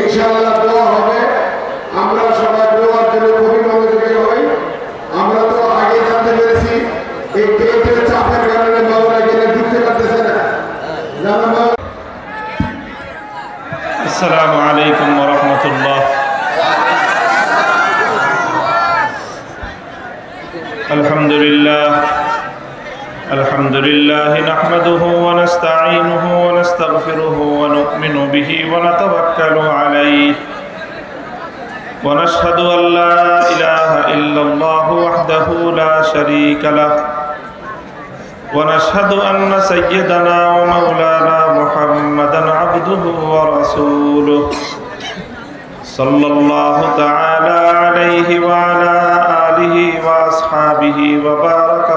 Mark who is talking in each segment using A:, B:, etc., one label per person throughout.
A: ইনশাআল্লাহ দোয়া হবে। আমরা সবাই দোয়ার জন্য খুবই মনোযোগী হই। আমরা তো আগে জানতে পেরেছি এই গেটের চাপের কারণে মাওলা গেলে ঢুকতে পারতেছে না।
B: আসসালামু আলাইকুম ওয়া রাহমাতুল্লাহ। আলহামদুলিল্লাহ নাহমাদুহু ওয়া নাস্তাঈনুহু ওয়া নাস্তাগফিরুহু ওয়া নু'মিনু বিহি ওয়া নাতাওয়াক্কালু আলাইহি ওয়া নাশহাদু আন লা ইলাহা ইল্লাল্লাহু ওয়াহদাহু লা শারীকা লাহু ওয়া নাশহাদু আন্না সাইয়্যিদানা ওয়া মাওলানা মুহাম্মাদান আবদুহু ওয়া রাসূলুহু সাল্লাল্লাহু তাআলা আলাইহি ওয়া আলা আলিহি ওয়া আসহাবিহি ওয়া বারাকা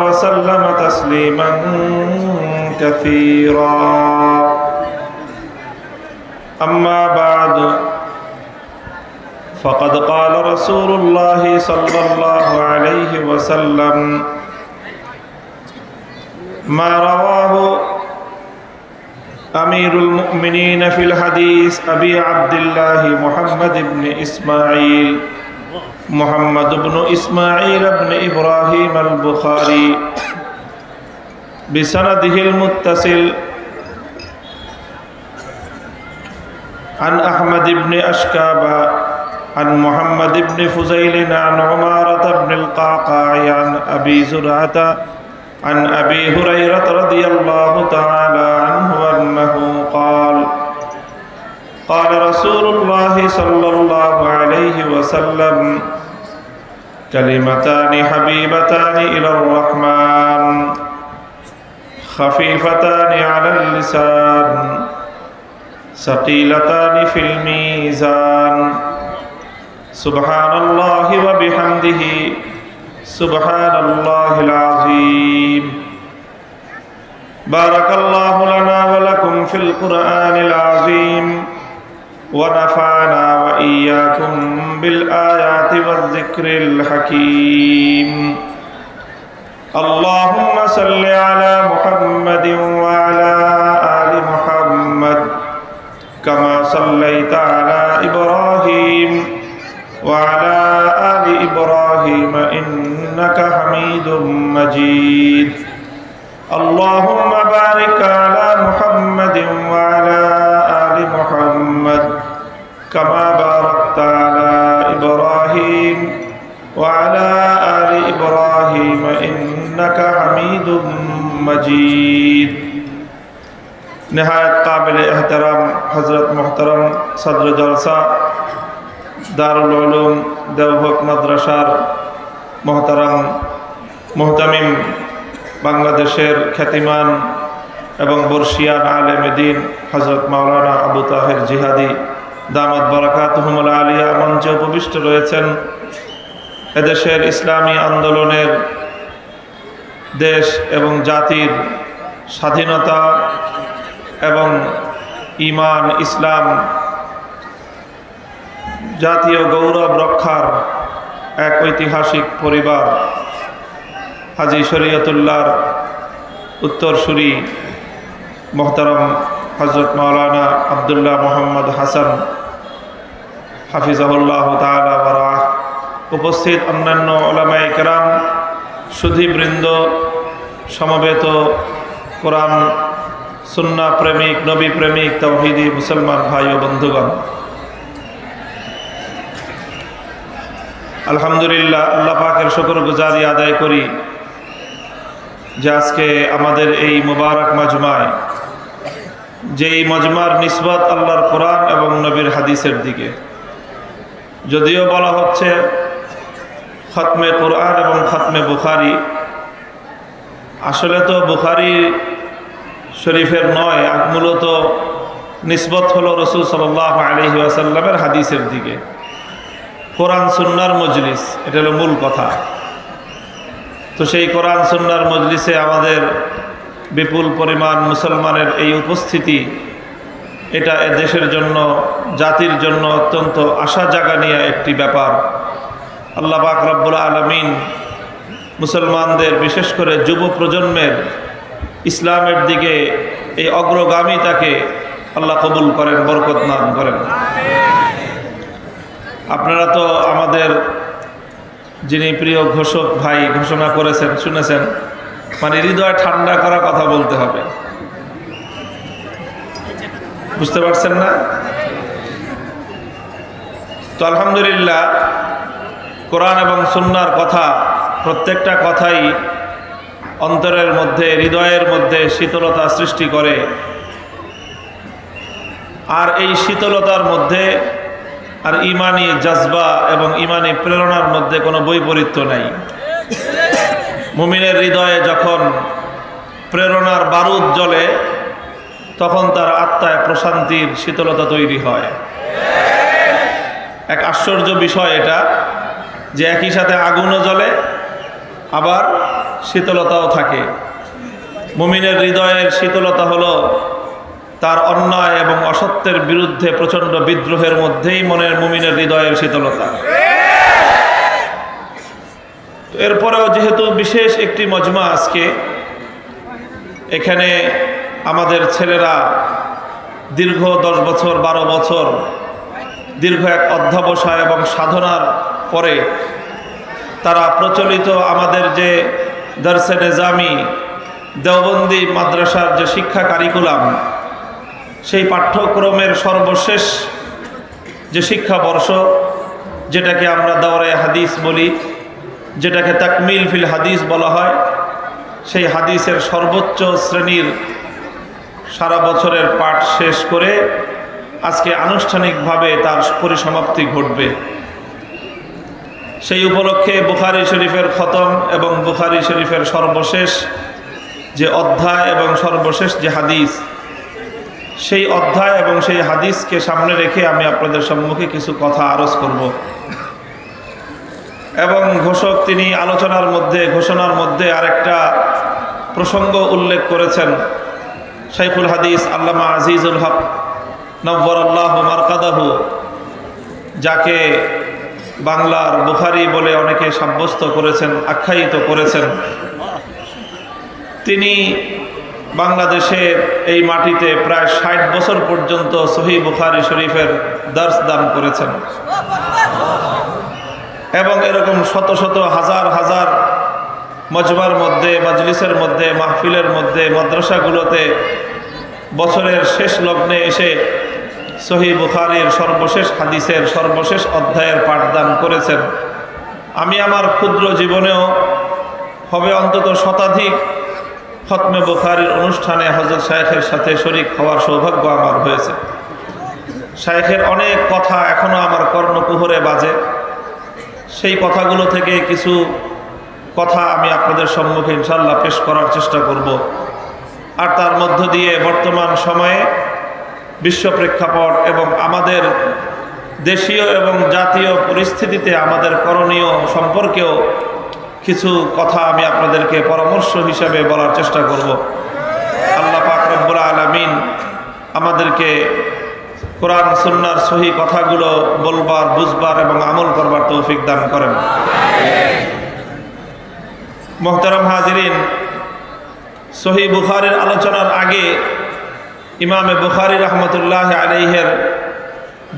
B: ওয়া সাল্লাম তাসলিমান কাসীরা। আম্মা বা'দু فقد قال رسول الله صلى الله عليه وسلم ما رواه أمير المؤمنين في الحديث أبي عبد الله محمد بن إسماعيل بن إبراهيم البخاري بسنده المتصل عن أحمد بن أشكاب عن محمد بن فزيل عن عمارة بن القعقاع عن أبي زرعة عن أبي هريرة رضي الله تعالى عنه أنه قال قال رسول الله صلى الله عليه وسلم كلمتان حبيبتان إلى الرحمن خفيفتان على اللسان ثقيلتان في الميزان سبحان الله وبحمده سبحان الله العظيم بارك الله لنا ولكم في القرآن العظيم ونفعنا وإياكم بالآيات والذكر الحكيم اللهم صل على محمد وعلى آل محمد كما صليت على إبراهيم وعلى آل إبراهيم إنك حميد مجيد اللهم بارك على محمد وعلى آل محمد كما باركت على إبراهيم وعلى آل إبراهيم إنك حميد مجيد نهاية قابل احترام حضرت محترم صدر جلسہ দারুল উলুম দেওভোগ মাদ্রাসার মুহতামিম বাংলাদেশের খ্যাতিমান এবং বর্ষিয়ান আলেম দ্বীন হযরত মাওলানা আবু তাহের জিহাদি দামাত বারাকাতুহুমুল আলিয়া মঞ্চে উপবিষ্ট রয়েছেন। এদেশের ইসলামী আন্দোলনের দেশ এবং জাতির স্বাধীনতা এবং ঈমান ইসলাম জাতীয় গৌরব রক্ষার এক ঐতিহাসিক পরিবার হাজী শরীয়তুল্লাহর উত্তরসূরি মোহতারম হযরত মাওলানা আব্দুল্লাহ মোহাম্মদ হাসান হাফিজাহুল্লাহ তাআলা ওয়া উপস্থিত অন্যান্য উলামায়ে কেরাম, সুধীবৃন্দ, সমবেত কোরআন সুন্নাহ প্রেমিক, নবী প্রেমিক, তাওহীদি মুসলমান ভাই ও বন্ধুগণ, আলহামদুলিল্লাহ আল্লাহ পাকের শুকরগুজারি আদায় করি যে আজকে আমাদের এই মুবারক মাজমায়, যেই মজমার নিসবত আল্লাহর কোরআন এবং নবীর হাদিসের দিকে, যদিও বলা হচ্ছে খতমে কোরআন এবং খতমে বুখারি, আসলে তো বুখারি শরীফের নয়, মূলত নিসবত হলো রাসূল সাল্লাল্লাহু আলাইহি ওয়াসাল্লামের হাদিসের দিকে। কোরআন সুন্নাহর মজলিস, এটা হলো মূল কথা। তো সেই কোরআন সুন্নাহর মজলিসে আমাদের বিপুল পরিমাণ মুসলমানের এই উপস্থিতি, এটা দেশের জন্য, জাতির জন্য অত্যন্ত আশা জাগানিয়া একটি ব্যাপার। আল্লাহ পাক রব্বুল আলামিন মুসলমানদের, বিশেষ করে যুব প্রজন্মের ইসলামের দিকে এই অগ্রগামিতাকে আল্লাহ কবুল করেন, বরকত দান করেন। আপনারা তো আমাদের যিনি প্রিয় ঘোষক ভাই ঘোষণা করেছেন, শুনেছেন, মানে হৃদয় ঠান্ডা করা কথা বলতে হবে, বুঝতে পারছেন না? তো আলহামদুলিল্লাহ, কোরআন এবং সুন্নাহর কথা, প্রত্যেকটা কথাই অন্তরের মধ্যে, হৃদয়ের মধ্যে শীতলতা সৃষ্টি করে। আর এই শীতলতার মধ্যে আর ইমানি জজবা এবং ইমানি প্রেরণার মধ্যে কোনো বৈপরীত্য নাই। মুমিনের হৃদয়ে যখন প্রেরণার বারুদ জ্বলে, তখন তার আত্মায় প্রশান্তির শীতলতা তৈরি হয়। এক আশ্চর্য বিষয় এটা, যে একই সাথে আগুনও জ্বলে আবার শীতলতাও থাকে। মুমিনের হৃদয়ের শীতলতা হলো তার অন্যায় এবং অসত্যের বিরুদ্ধে প্রচণ্ড বিদ্রোহের মধ্যেই মনের মুমিনের হৃদয়ের শীতলতা। এরপরেও যেহেতু বিশেষ একটি মজমা আজকে, এখানে আমাদের ছেলেরা দীর্ঘ 10 বছর 12 বছর দীর্ঘ এক অধ্যবসায় এবং সাধনার পরে তারা প্রচলিত আমাদের যে দরসে নিজামি দেওবন্দি মাদ্রাসার যে শিক্ষা কারিকুলাম, সেই পাঠ্যক্রমের সর্বশেষ যে শিক্ষাবর্ষ, যেটাকে আমরা দাওরে হাদিস বলি, যেটাকে তাকমিল ফিল হাদিস বলা হয়, সেই হাদিসের সর্বোচ্চ শ্রেণীর সারা বছরের পাঠ শেষ করে আজকে আনুষ্ঠানিকভাবে তার পরিসমাপ্তি ঘটবে। সেই উপলক্ষে বুখারী শরীফের খতম এবং বুখারী শরীফের সর্বশেষ যে অধ্যায় এবং সর্বশেষ যে হাদিস, সেই অধ্যায় এবং সেই হাদিসকে সামনে রেখে আমি আপনাদের সম্মুখে কিছু কথা আরজ করব। এবং ঘোষক তিনি আলোচনার মধ্যে, ঘোষণার মধ্যে আরেকটা প্রসঙ্গ উল্লেখ করেছেন। শাইখুল হাদিস আল্লামা আজিজুল হক নওয়ারাল্লাহু মারকাদাহু, যাকে বাংলার বুখারী বলে অনেকে সাব্যস্ত করেছেন, আখ্যায়িত করেছেন, তিনি বাংলাদেশের এই মাটিতে প্রায় 60 বছর পর্যন্ত সহিহ বুখারী শরীফের দর্স দান করেছেন এবং এরকম শত শত হাজার হাজার মজমার মধ্যে, মজলিসের মধ্যে, মাহফিলের মধ্যে, মাদ্রাসাগুলোতে বছরের শেষ লগ্নে এসে সহিহ বুখারীর সর্বশেষ হাদিসের সর্বশেষ অধ্যায়ের পাঠদান করেছেন। আমি আমার ক্ষুদ্র জীবনেও হবে অন্তত শতাধিক খতমে বুখারীর অনুষ্ঠানে হযরত শাইখের সাথে শরীক হওয়ার সৌভাগ্য আমার হয়েছে। শাইখের অনেক কথা এখনও আমার কর্ণকুহরে বাজে। সেই কথাগুলো থেকে কিছু কথা আমি আপনাদের সম্মুখে ইনশাআল্লাহ পেশ করার চেষ্টা করব। আর তার মধ্য দিয়ে বর্তমান সময়ে বিশ্ব প্রেক্ষাপট এবং আমাদের দেশীয় এবং জাতীয় পরিস্থিতিতে আমাদের করণীয় সম্পর্কেও কিছু কথা আমি আপনাদেরকে পরামর্শ হিসাবে বলার চেষ্টা করব। আল্লাহ পাক রব্বুল আলামিন আমাদেরকে কোরআন সুন্নাহর সহি কথাগুলো বলবার, বুঝবার এবং আমল করবার তৌফিক দান করেন। মুহতারাম হাজিরিন, সহিহ বুখারীর আলোচনার আগে ইমামে বুখারী রাহমাতুল্লাহ আলাইহির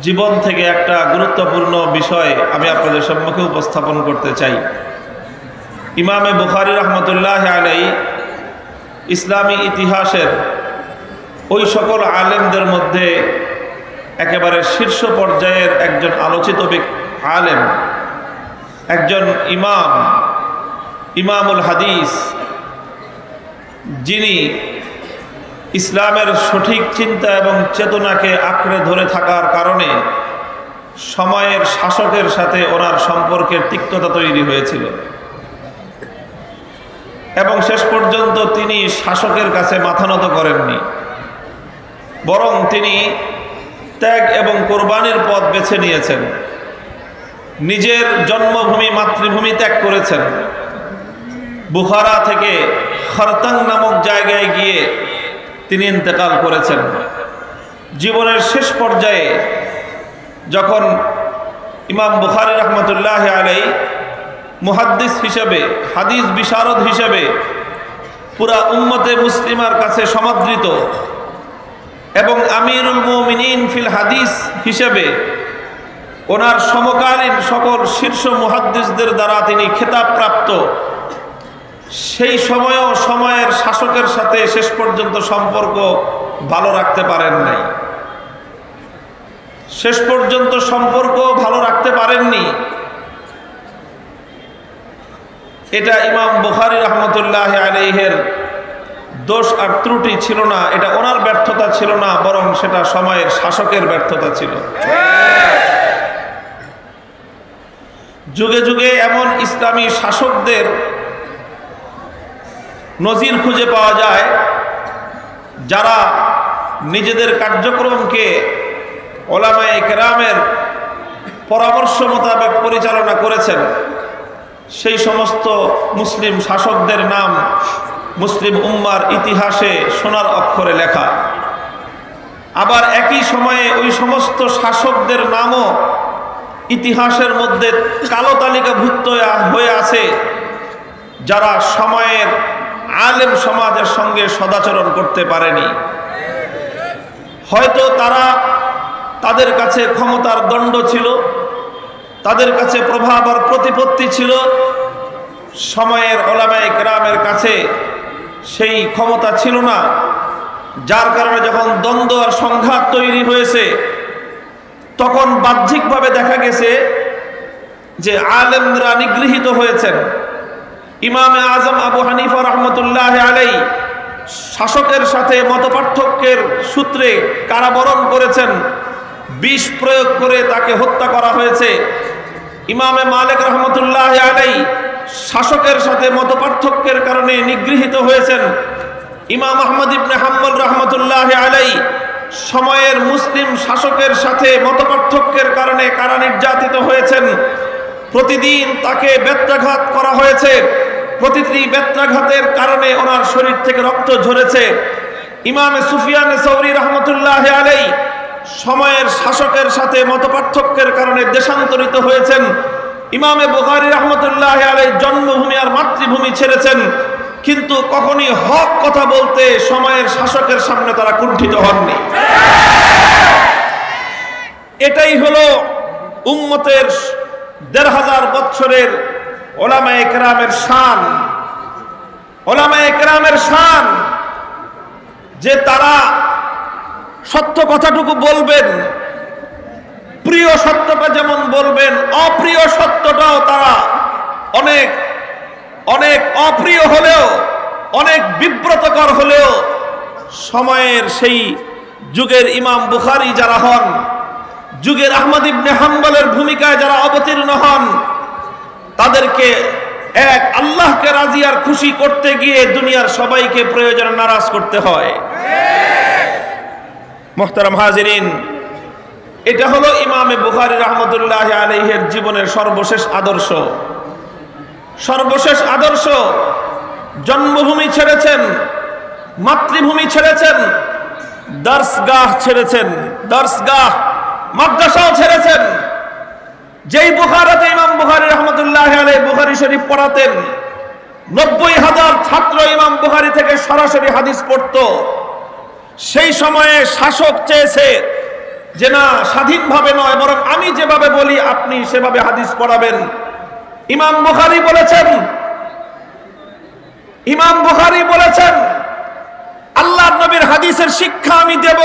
B: জীবন থেকে একটা গুরুত্বপূর্ণ বিষয় আমি আপনাদের সম্মুখে উপস্থাপন করতে চাই। ইমামে বুখারী রাহমাতুল্লাহ আলাইহি ইসলামী ইতিহাসের ওই সকল আলেমদের মধ্যে একেবারে শীর্ষ পর্যায়ের একজন আলোচিত আলেম, একজন ইমাম, ইমামুল হাদিস, যিনি ইসলামের সঠিক চিন্তা এবং চেতনাকে আঁকড়ে ধরে থাকার কারণে সময়ের শাসকের সাথে ওনার সম্পর্কের তিক্ততা তৈরি হয়েছিল এবং শেষ পর্যন্ত তিনি শাসকের কাছে মাথা নত করেননি, বরং তিনি ত্যাগ এবং কোরবানির পথ বেছে নিয়েছেন। নিজের জন্মভূমি, মাতৃভূমি ত্যাগ করেছেন। বুখারা থেকে খরতাং নামক জায়গায় গিয়ে তিনি ইন্তেকাল করেছেন। জীবনের শেষ পর্যায়ে যখন ইমাম বুখারী রাহমাতুল্লাহ আলাইহি মুহাদ্দিস হিসেবে, হাদিস বিশারদ হিসেবে পুরা উম্মতে মুসলিমার কাছে সমাদৃত এবং আমিরুল মুমিনিন ফিল হাদিস হিসেবে ওনার সমকালীন সকল শীর্ষ মুহাদ্দিসদের দ্বারা তিনি খেতাবপ্রাপ্ত, সেই সময়েও সময়ের শাসকের সাথে শেষ পর্যন্ত সম্পর্ক ভালো রাখতে পারেন নাই, শেষ পর্যন্ত সম্পর্ক ভালো রাখতে পারেননি। এটা ইমাম বুখারী রহমতুল্লাহ আলাইহির দোষ আর ত্রুটি ছিল না, এটা ওনার ব্যর্থতা ছিল না, বরং সেটা সময়ের শাসকের ব্যর্থতা ছিল। যুগে যুগে এমন ইসলামী শাসকদের নজির খুঁজে পাওয়া যায় যারা নিজেদের কার্যক্রমকে ওলামায়ে কেরামের পরামর্শ মোতাবেক পরিচালনা করেছেন। সেই সমস্ত মুসলিম শাসকদের নাম মুসলিম উম্মার ইতিহাসে সোনার অক্ষরে লেখা। আবার একই সময়ে ওই সমস্ত শাসকদের নামও ইতিহাসের মধ্যে কালো তালিকাভুক্ত হয়ে আছে যারা সময়ের আলেম সমাজের সঙ্গে সদাচরণ করতে পারেনি। হয়তো তাদের কাছে ক্ষমতার দণ্ড ছিল, তাদের কাছে প্রভাব আর প্রতিপত্তি ছিল, সময়ের ওলামায়ে কেরামের কাছে সেই ক্ষমতা ছিল না, যার কারণে যখন দ্বন্দ্ব আর সংঘাত তৈরি হয়েছে তখন বাহ্যিকভাবে দেখা গেছে যে আলেমরা নিগৃহীত হয়েছেন। ইমামে আজম আবু হানিফা রহমতুল্লাহ আলাইহি শাসকের সাথে মতপার্থক্যের সূত্রে কারাবরণ করেছেন, বিষ প্রয়োগ করে তাকে হত্যা করা হয়েছে। ইমামে মালিক রহমতুল্লাহ আলাইহি শাসকের সাথে মতপার্থক্যের কারণে নিগৃহীত হয়েছেন। ইমাম আহমদ ইবনে হাম্বল রহমতুল্লাহ আলাইহি সময়ের মুসলিম শাসকের সাথে মতপার্থক্যের কারণে কারা নির্যাতিত হয়েছেন। প্রতিদিন তাকে বেত্রাঘাত করা হয়েছে, প্রতিটি বেত্রাঘাতের কারণে ওনার শরীর থেকে রক্ত ঝরেছে। ইমামে সুফিয়ান সৌরি রহমতুল্লাহ আলাইহি সময়ের শাসকের সাথে মতপার্থক্যের কারণে দেশান্তরিত হয়েছেন। ইমামে বুখারী রহমতুল্লাহ আলাইহি জন্মভূমি আর মাতৃভূমি ছেড়েছেন, কিন্তু কখনই হক কথা বলতে সময়ের শাসকের সামনে তারা কুণ্ঠিত হননি। এটাই হলো উম্মতের ১৫০০ বছরের ওলামায়ে কেরামের শান। ওলামায়ে কেরামের শান যে তারা সত্য কথাটুকু বলবেন, প্রিয় সত্যটা যেমন বলবেন, অপ্রিয় সত্যটাও তারা অনেক অনেক অপ্রিয় হলেও, অনেক বিব্রতকর হলেও সময়ের সেই যুগের ইমাম বুখারী যারা হন, যুগের আহমদ ইবনে হাম্বলের ভূমিকায় যারা অবতীর্ণ হন, তাদেরকে এক আল্লাহকে রাজি আর খুশি করতে গিয়ে দুনিয়ার সবাইকে প্রয়োজনে নারাজ করতে হয়। মুহতারাম হাজিরিন, এটা হলো ইমামে বুখারী রহমতুল্লাহ আলাইহির জীবনের সর্বশেষ আদর্শ। সর্বশেষ আদর্শ, জন্মভূমি ছেড়েছেন, মাতৃভূমি ছেড়েছেন, দর্শগাহ ছেড়েছেন, দর্শগাহ মাদ্রাসাও ছেড়েছেন। যেই বুখারাতে ইমাম বুখারী রহমতুল্লাহ আলাইহি বুখারী শরীফ পড়াতেন, ৯০,০০০ ছাত্র ইমাম বুখারী থেকে সরাসরি হাদিস পড়তো। সেই সময়ে শাসক চেয়েছে যে না, স্বাধীনভাবে নয়, বরং আমি যেভাবে বলি আপনি সেভাবে হাদিস পড়াবেন। ইমাম বুখারী বলেছেন আল্লাহর নবীর হাদিসের শিক্ষা আমি দেব,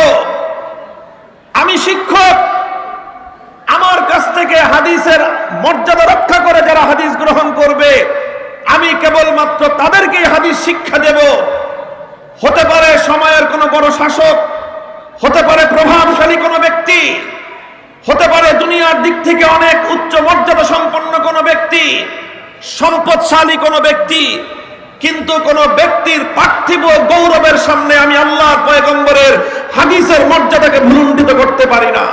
B: আমি শিক্ষক, আমার কাছ থেকে হাদিসের মর্যাদা রক্ষা করে যারা হাদিস গ্রহণ করবে আমি কেবলমাত্র তাদেরকেই হাদিস শিক্ষা দেব। হতে পারে সময়ের কোনো বড় শাসক, হতে পারে প্রভাবশালী কোনো ব্যক্তি, হতে পারে দুনিয়ার দিক থেকে অনেক উচ্চ মর্যাদা সম্পন্ন কোনো ব্যক্তি, সম্পদশালী কোনো ব্যক্তি, কিন্তু কোন ব্যক্তির পার্থিব গৌরবের সামনে আমি আল্লাহর পয়গম্বরের হাদিসের মর্যাদাকে ভুলুণ্ঠিত করতে পারি না।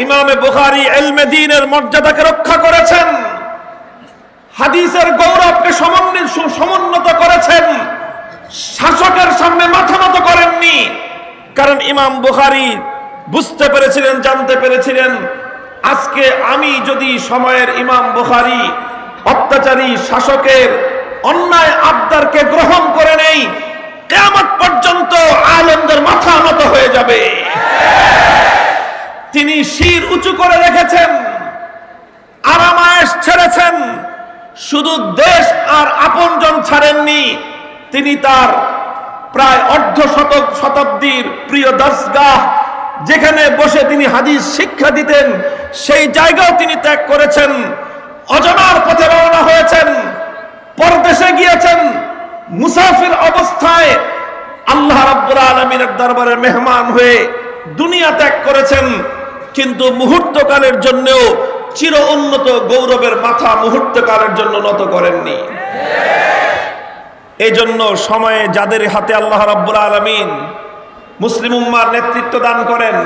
B: ইমামে বুখারী ইলমে দ্বীনের মর্যাদাকে রক্ষা করেছেন, হাদিসের গৌরবকে সমুন্নত করেছেন, শাসকের সামনে মাথা নত করেননি। কারণ ইমাম বুখারী বুঝতে পেরেছিলেন, জানতে পেরেছিলেন আজকে আমি যদি সময়ের ইমাম বুখারী অত্যাচারী শাসকের অন্যায় আবদারকে গ্রহণ করে নেই, কিয়ামত পর্যন্ত আলেমদের মাথা নত হয়ে যাবে। তিনি শির উঁচু করে রেখেছেন, আরামায়েশ ছেড়েছেন, শুধু দেশ আর আপনজন ছাড়েননি, তিনি তার প্রায় অর্ধ শতাব্দীর প্রিয় দরসগাহ, যেখানে বসে তিনি হাদিস শিক্ষা দিতেন, সেই জায়গাও তিনি ত্যাগ করেছেন। অজানার পথে রওনা হয়েছেন, পরদেশে গিয়েছেন, মুসাফির অবস্থায় আল্লাহ রাব্বুল আলামিনের দরবারে মেহমান হয়ে দুনিয়া ত্যাগ করেছেন, কিন্তু মুহূর্তকালের জন্যও চির উন্নত গৌরবের মাথা মুহূর্তকালের জন্য নত করেননি। এই জন্য সময়ে যাদের হাতে আল্লাহ রাব্বুল আলামিন মুসলিম উম্মার নেতৃত্ব দান করেন,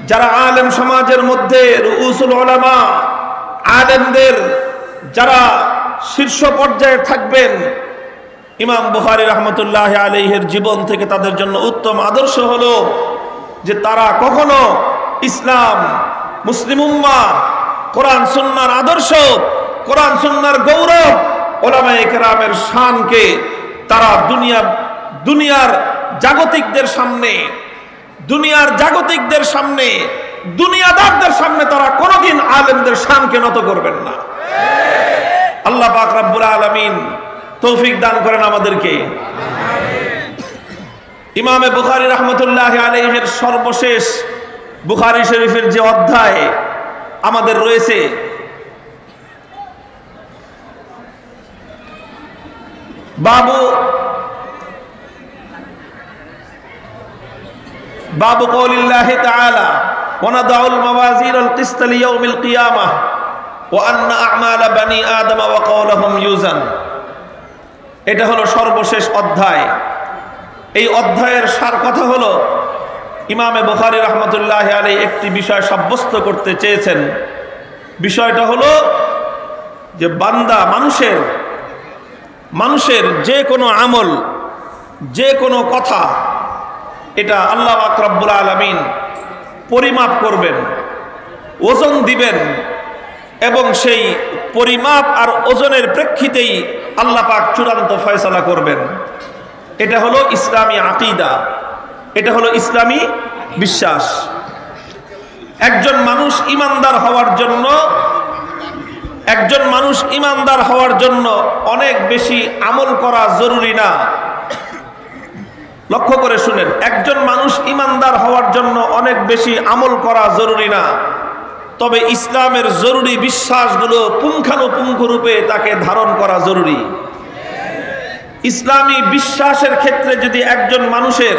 B: যারা আলেম সমাজের মধ্যে রুউসুল উলামা, আলেমদের যারা শীর্ষ পর্যায়ে থাকবেন, ইমাম বুখারী রাহমাতুল্লাহি আলাইহির জীবন থেকে তাদের জন্য উত্তম আদর্শ হলো যে তারা কখনো ইসলাম, মুসলিম উম্মাহ, কোরআন সুন্নাহর আদর্শ, কোরআন সুন্নাহর গৌরব, উলামায়ে কেরামের শানকে তারা দুনিয়ার জাগতিকদের সামনে, দুনিয়াদারদের সামনে তারা কোনোদিন আলেমদের শানকে নত করবেন না। আল্লাহ পাক রব্বুল আলামিন তৌফিক দান করেন আমাদেরকে। ইমামে বুখারী রাহমাতুল্লাহি আলাইহির সর্বশেষ বুখারী শরীফের যে অধ্যায় আমাদের রয়েছে, বাবু কওলিল্লাহি তাআলা ওয়া নাদাউল মাওয়াজিনাল কিসতা লিয়াউমিল কিয়ামাহ ওয়া আন্না আ'মালা বানি আদম ওয়া কওলুহুম ইউজান। এটা হলো সর্বশেষ অধ্যায়। এই অধ্যায়ের সার কথা হলো, ইমামে বুখারী রাহমাতুল্লাহি আলাইহি একটি বিষয় সাব্যস্ত করতে চেয়েছেন। বিষয়টা হলো যে বান্দা, মানুষের যে কোনো আমল, যে কোনো কথা, এটা আল্লাহ পাক রব্বুল আলামিন পরিমাপ করবেন, ওজন দিবেন, এবং সেই পরিমাপ আর ওজনের প্রেক্ষিতেই আল্লাহ পাক চূড়ান্ত ফয়সালা করবেন। এটা হলো ইসলামী আকীদা, এটা হলো ইসলামী বিশ্বাস। একজন মানুষ ইমানদার হওয়ার জন্য অনেক বেশি আমল করা জরুরি না। লক্ষ্য করে শুনেন, একজন মানুষ ইমানদার হওয়ার জন্য অনেক বেশি আমল করা জরুরি না, তবে ইসলামের জরুরি বিশ্বাসগুলো পুঙ্খানুপুঙ্খ রূপে তাকে ধারণ করা জরুরি। ইসলামী বিশ্বাসের ক্ষেত্রে যদি একজন মানুষের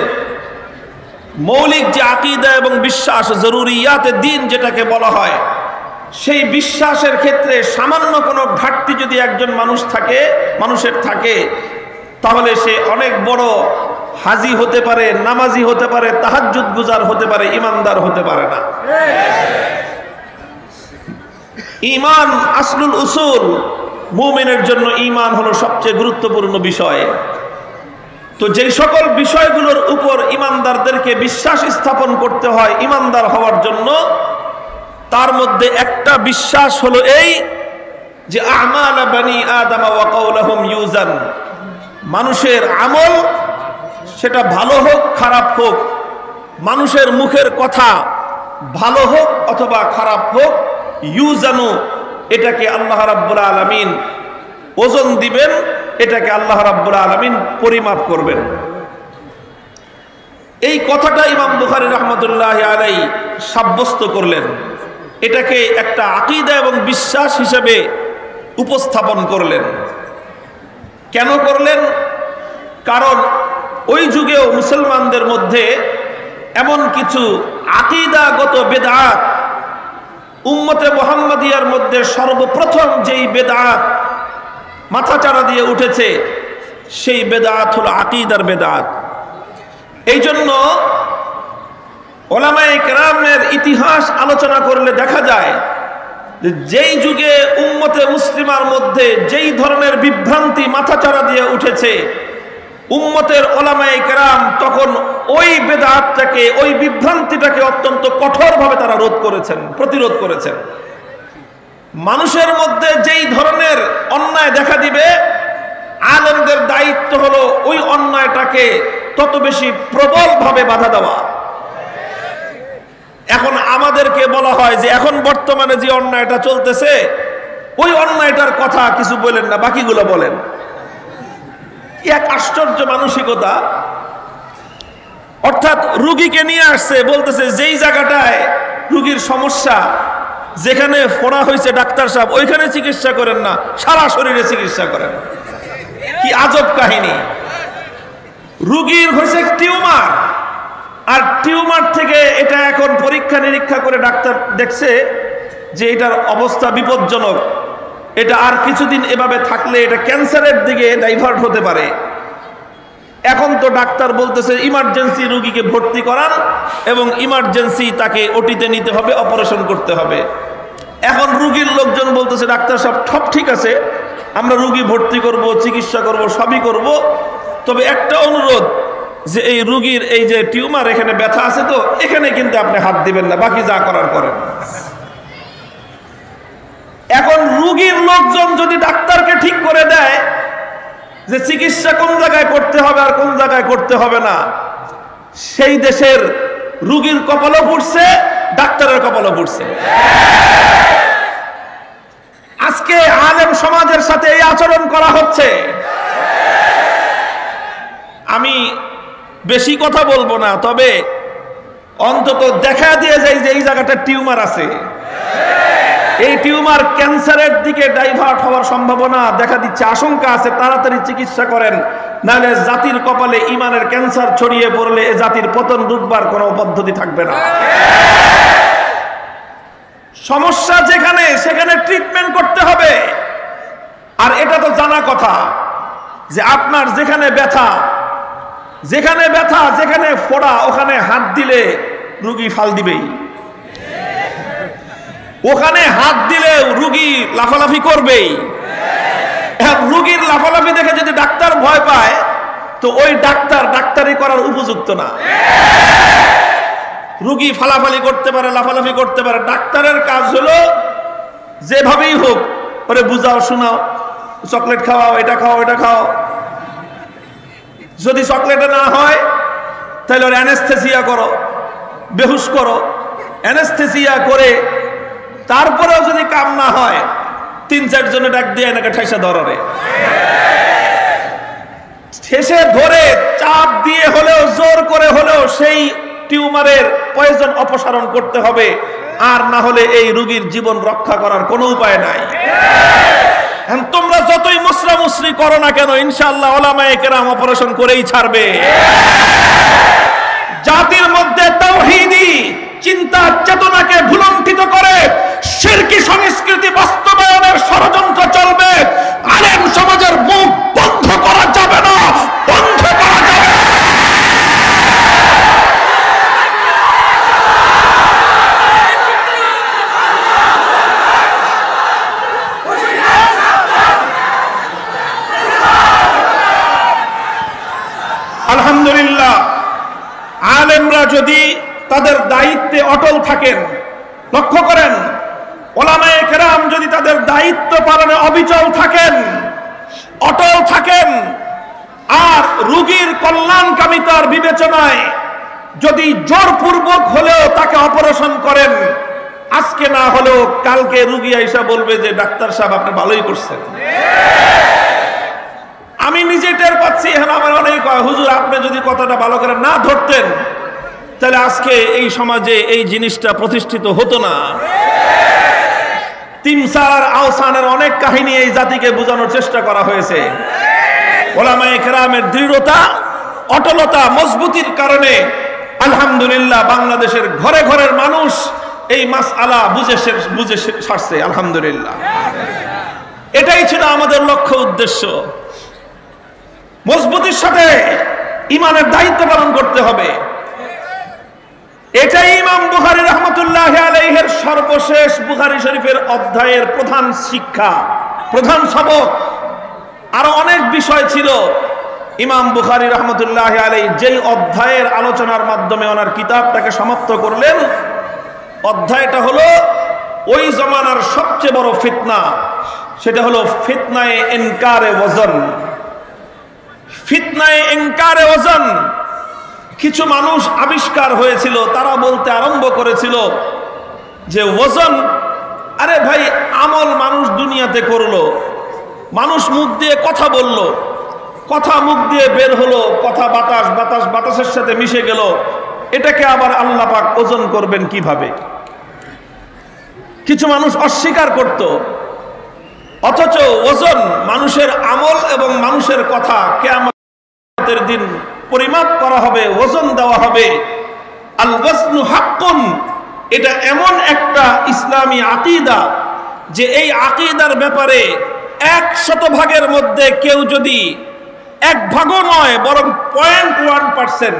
B: মৌলিক যে আকীদা এবং বিশ্বাস, জরুরিয়াতে দ্বীন যেটাকে বলা হয়, সেই বিশ্বাসের ক্ষেত্রে সামান্য কোনো ঘাটতি যদি একজন মানুষের থাকে, তাহলে সে অনেক বড় হাজি হতে পারে, নামাজি হতে পারে, তাহাজ্জুদ গুজার হতে পারে, ইমানদার হতে পারে না। ঈমান আসলুল উসুল, মুমিনের জন্য ঈমান হলো সবচেয়ে গুরুত্বপূর্ণ বিষয়। তো যেই সকল বিষয়গুলোর উপর ঈমানদারদেরকে বিশ্বাস স্থাপন করতে হয় ঈমানদার হওয়ার জন্য, তার মধ্যে একটা বিশ্বাস হলো এই যে আমাল বানি আদম ওয়া কওলুহুম ইউজান, মানুষের আমল সেটা ভালো হোক খারাপ হোক, মানুষের মুখের কথা ভালো হোক অথবা খারাপ হোক, ইউজানু, এটাকে আল্লাহ রাব্বুল আলামিন ওজন দিবেন, এটাকে আল্লাহ রাব্বুল আলামিন পরিমাপ করবেন। এই কথাটা ইমাম বুখারী রাহমাতুল্লাহি আলাইহি সাব্যস্ত করলেন, এটাকে একটা আকীদা এবং বিশ্বাস হিসেবে উপস্থাপন করলেন। কেন করলেন? কারণ ওই যুগেও মুসলমানদের মধ্যে এমন কিছু আকীদাগত বেদআত, উম্মতে মুহাম্মাদিয়ার মধ্যে সর্বপ্রথম যেই বেদআত মাথাচাড়া দিয়ে উঠেছে, সেই বেদআত হলো আকীদার বেদআত। এই জন্য উলামায়ে কেরামের ইতিহাস আলোচনা করলে দেখা যায় যে যেই যুগে উম্মতে মুসলিমার মধ্যে যেই ধরনের বিভ্রান্তি মাথাচাড়া দিয়ে উঠেছে, উম্মতের উলামায়ে কেরাম তখন ওই বেদআতটাকে, ওই বিভ্রান্তিটাকে অত্যন্ত কঠোরভাবে তারা প্রতিরোধ করেছেন। মানুষের মধ্যে যেই ধরনের অন্যায় দেখা দিবে, আলেমদের দায়িত্ব হলো ওই অন্যায়টাকে তত বেশি প্রবলভাবে বাধা দেওয়া। এখন আমাদেরকে বলা হয় যে এখন বর্তমানে যে অন্যায়টা চলতেছে ওই অন্যায়টার কথা কিছু বলেন না, বাকিগুলো বলেন। এক আশ্চর্য মানসিকতা। অর্থাৎ রুগীকে নিয়ে আসছে, বলতেছে যেই জায়গাটায় রুগীর সমস্যা, যেখানে ফোড়া হয়েছে ডাক্তার সাহেব ওইখানে চিকিৎসা করেন না, সারা শরীরে চিকিৎসা করেন। কি আজব কাহিনী। রুগীর হয়েছে টিউমার, আর টিউমার থেকে এটা এখন পরীক্ষা নিরীক্ষা করে ডাক্তার দেখছে যে এটার অবস্থা বিপজ্জনক, এটা আর কিছুদিন এভাবে থাকলে এটা ক্যান্সারের দিকে ডাইভার্ট হতে পারে। এখন তো ডাক্তার বলতেছে ইমার্জেন্সি রুগীকে ভর্তি করান এবং ইমার্জেন্সি তাকে ওটিতে নিতে হবে, অপারেশন করতে হবে। এখন রুগীর লোকজন বলতেছে ডাক্তার সাহেব সব ঠিক আছে, আমরা রুগী ভর্তি করব, চিকিৎসা করব, সবই করব, তবে একটা অনুরোধ যে এই রুগীর এই যে টিউমার এখানে ব্যথা আছে তো এখানে কিন্তু আপনি হাত দিবেন না, বাকি যা করার করেন। এখন রুগীর লোকজন যদি ডাক্তারকে ঠিক করে দেয় যে চিকিৎসা কোন জায়গায় করতে হবে আর কোন জায়গায় করতে হবে না, সেই দেশের রুগীর কপালও ফুটছে, ডাক্তারের কপালও ফুটছে। আজকে আলেম সমাজের সাথে এই আচরণ করা হচ্ছে। আমি বেশি কথা বলবো না, তবে অন্তত দেখা দিয়ে যায় যে এই জায়গাটা টিউমার আছে, এই টিউমার ক্যান্সারের দিকে ডাইভার্ট হওয়ার সম্ভাবনা দেখা দিচ্ছে, আশঙ্কা আছে, তাড়াতাড়ি চিকিৎসা করেন, নাহলে জাতির কপালে ইমানের ক্যান্সার ছড়িয়ে পড়লে এ জাতির পতন রুখবার কোনো পদ্ধতি থাকবে না। সমস্যা যেখানে সেখানে ট্রিটমেন্ট করতে হবে। আর এটা তো জানা কথা যে আপনার যেখানে ব্যথা, যেখানে ফোড়া, ওখানে হাত দিলে রুগী ফাল দিবেই, ওখানে হাত দিলে রুগী লাফালাফি করবেই। রুগীর লাফালাফি দেখে যদি ডাক্তার ভয় পায় তো ওই ডাক্তার ডাক্তারি করার উপযুক্ত না। রুগী ফালাফালি করতে পারে, লাফালাফি করতে পারে, ডাক্তারের কাজ হলো যেভাবেই হোক ওরে বুঝাও, শোনাও, চকলেট খাওয়াও, এটা খাও, এটা খাও। যদি চকলেটে না হয় তাহলে ওর অ্যানেস্থেসিয়া করো, বেহুশ করো, অ্যানেস্থেসিয়া করে তারপরেও যদি কাম না হয় ৩-৪ জনে ডাক দিয়ে এনাকে ঠাইসা ধরে, শেষে ধরে চাপ দিয়ে হলেও জোর করে হলেও সেই টিউমারের পয়জন অপসারণ করতে হবে, আর না হলে এই রোগীর জীবন রক্ষা করার কোনো উপায় নাই। তোমরা যতই মুসরামুসরি করো না কেন, ইনশাআল্লাহ উলামায়ে কেরাম অপারেশন করেই ছাড়বে। জাতির মধ্যে তাওহীদি চিন্তা চেতনাকে ভুলণ্ঠিত করে শিরকি সংস্কৃতি বাস্তবায়নের ষড়যন্ত্র চলবে। আলেম সমাজের মুখ বন্ধ করা যাবে না, বন্ধ করা যাবে না। আলহামদুলিল্লাহ, আলেমরা যদি তাদের দায়িত্বে অটল থাকেন, লক্ষ্য করেন, উলামায়ে কেরাম যদি তাদের দায়িত্ব পালনে অবিচল থাকেন, অটল থাকেন, আর রোগীর কল্যাণকামিতার বিবেচনায় যদি জোরপূর্বক হলেও তাকে অপারেশন করেন, আজকে না হলেও কালকে রোগী আইসা বলবে যে ডাক্তার সাহেব আপনি ভালোই করছেন। আমি নিজে টের পাচ্ছি, এখন আমার অনেক হুজুর আপনি যদি কথাটা ভালো করে না ধরতেন তাহলে আজকে এই সমাজে এই জিনিসটা প্রতিষ্ঠিত হতো না। তিমসার আওসানের অনেক কাহিনী এই জাতিকে বোঝানোর চেষ্টা করা হয়েছে। উলামায়ে কেরামের দৃঢ়তা, অটলতা, মজবুতির কারণে আলহামদুলিল্লাহ বাংলাদেশের ঘরে ঘরের মানুষ এই মাসআলা বুঝে ছাড়ছে। আলহামদুলিল্লাহ, এটাই ছিল আমাদের লক্ষ্য উদ্দেশ্য। মজবুতির সাথে ইমানের দায়িত্ব পালন করতে হবে। এটাই ইমাম বুখারী রাহমাতুল্লাহি আলাইহির সর্বশেষ বুখারী শরীফের অধ্যায়ের প্রধান শিক্ষা, প্রধান সবক। আরো অনেক বিষয় ছিল। ইমাম বুখারী রাহমাতুল্লাহি আলাইহি যেই অধ্যায়ের আলোচনার মাধ্যমে ওনার কিতাবটাকে সমাপ্ত করলেন, অধ্যায়টা হলো ওই জমানার সবচেয়ে বড় ফিতনা, সেটা হলো ফিতনায়ে ইনকারে ওজন। ফিতনায়ে ইনকারে ওজন কিছু মানুষ আবিষ্কার হয়েছিল। তারা বলতে আরম্ভ করেছিল যে ওজন, আরে ভাই আমল মানুষ দুনিয়াতে করলো, মানুষ মুখ দিয়ে কথা বলল, কথা মুখ দিয়ে বের হলো, কথা বাতাস, বাতাস বাতাসের সাথে মিশে গেল, এটাকে আবার আল্লাহ পাক ওজন করবেন কিভাবে? কিছু মানুষ অস্বীকার করত। অথচ ওজন মানুষের আমল এবং মানুষের কথা কিয়ামতের দিন পরিমাপ করা হবে, ওজন দেওয়া হবে। আল ওয়াজনু হাক্কুন, এটা এমন একটা ইসলামী আকীদা যে এই আকীদার ব্যাপারে 100 মধ্যে কেউ যদি 1 ভাগও নয় বরং 0.1%,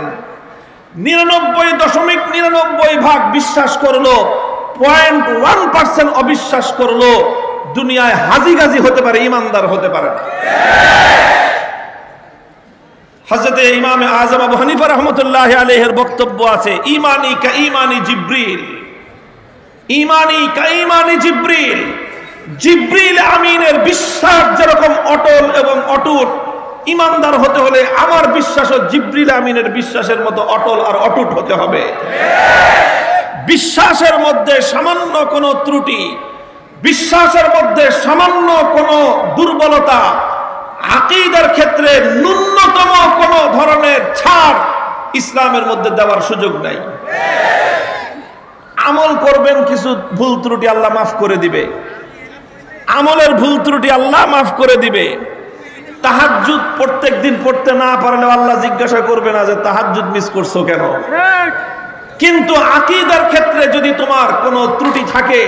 B: 99.99 ভাগ বিশ্বাস করলো, 0.1% অবিশ্বাস করলো, দুনিয়ায় হাজি গাজি হতে পারে, ইমানদার হতে পারে না। হযরতে ইমাম আযম আবু হানিফা রাহমাতুল্লাহি আলাইহির বক্তব্য আছে, ঈমানি কা ঈমানি জিবরিল, ঈমানি কা ঈমানি জিবরিল। জিবরিল আমিনের বিশ্বাস যেরকম অটল এবং অটুট, ইমানদার হতে হলে আমার বিশ্বাসও জিবরিল আমিনের বিশ্বাসের মতো অটল আর অটুট হতে হবে। বিশ্বাসের মধ্যে সামান্য কোনো ত্রুটি, বিশ্বাসের মধ্যে সামান্য কোনো দুর্বলতা, আকীদার ক্ষেত্রে ন্যূনতম কোনো ধরনের ছাড় ইসলামের মধ্যে দেওয়ার সুযোগ নাই। আমল করবেন, কিছু ভুল ত্রুটি আল্লাহ মাফ করে দিবে, আমলের ভুল ত্রুটি আল্লাহ মাফ করে দিবে। তাহাজ্জুদ প্রত্যেক দিন পড়তে না পারলে আল্লাহ জিজ্ঞাসা করবে না যে তাহাজ্জুদ মিস করছো কেন। কিন্তু আকীদার ক্ষেত্রে যদি তোমার কোনো ত্রুটি থাকে,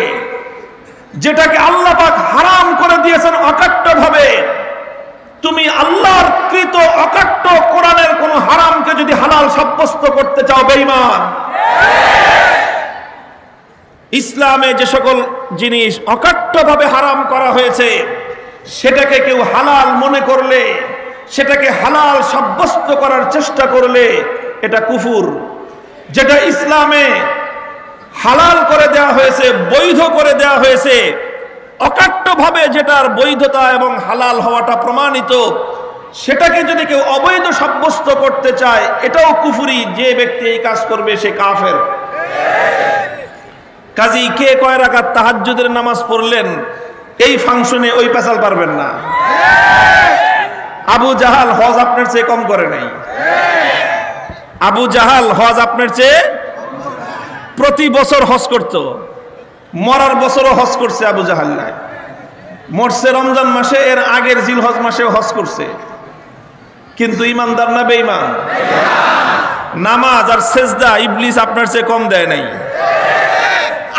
B: যেটাকে আল্লাহ পাক হারাম করে দিয়েছেন অকাট্যভাবে, তুমি আল্লাহর কৃত অকাট্য কোরআনের কোন হারামকে যদি হালাল সাব্যস্ত করতে চাও, বেঈমান। ইসলামে যে সকল জিনিস অকাট্যভাবে হারাম করা হয়েছে, সেটাকে কেউ হালাল মনে করলে, সেটাকে হালাল সাব্যস্ত করার চেষ্টা করলে, এটা কুফুর। যেটা ইসলামে হালাল করে দেওয়া হয়েছে, বৈধ করে দেওয়া হয়েছে, অকাট্যভাবে যেটার বৈধতা এবং হালাল হওয়াটা প্রমাণিত, সেটাকে যদি কেউ অবৈধ সাব্যস্ত করতে চায়, এটাও কুফরি। যে ব্যক্তি এই কাজ করবে সে কাফের। কাজী কে কয় রাকাত তাহাজ্জুদের নামাজ পড়লেন, এই ফাংশনে ওই পেশাল পারবেন না। আবু জাহাল হজ আপনার চেয়ে কম করে নাই। আবু জাহাল হজ আপনার চেয়ে প্রতি বছর হজ করত, মরার বছরও হজ করছে। আবু জাহাল নাই, মরছে রমজান মাসে, এর আগের জিলহজ মাসে হজ করছে। কিন্তু ইমানদার না বেঈমান? নামাজ আর সেজদা ইবলিস আপনার চেয়ে কম দেয় নাই।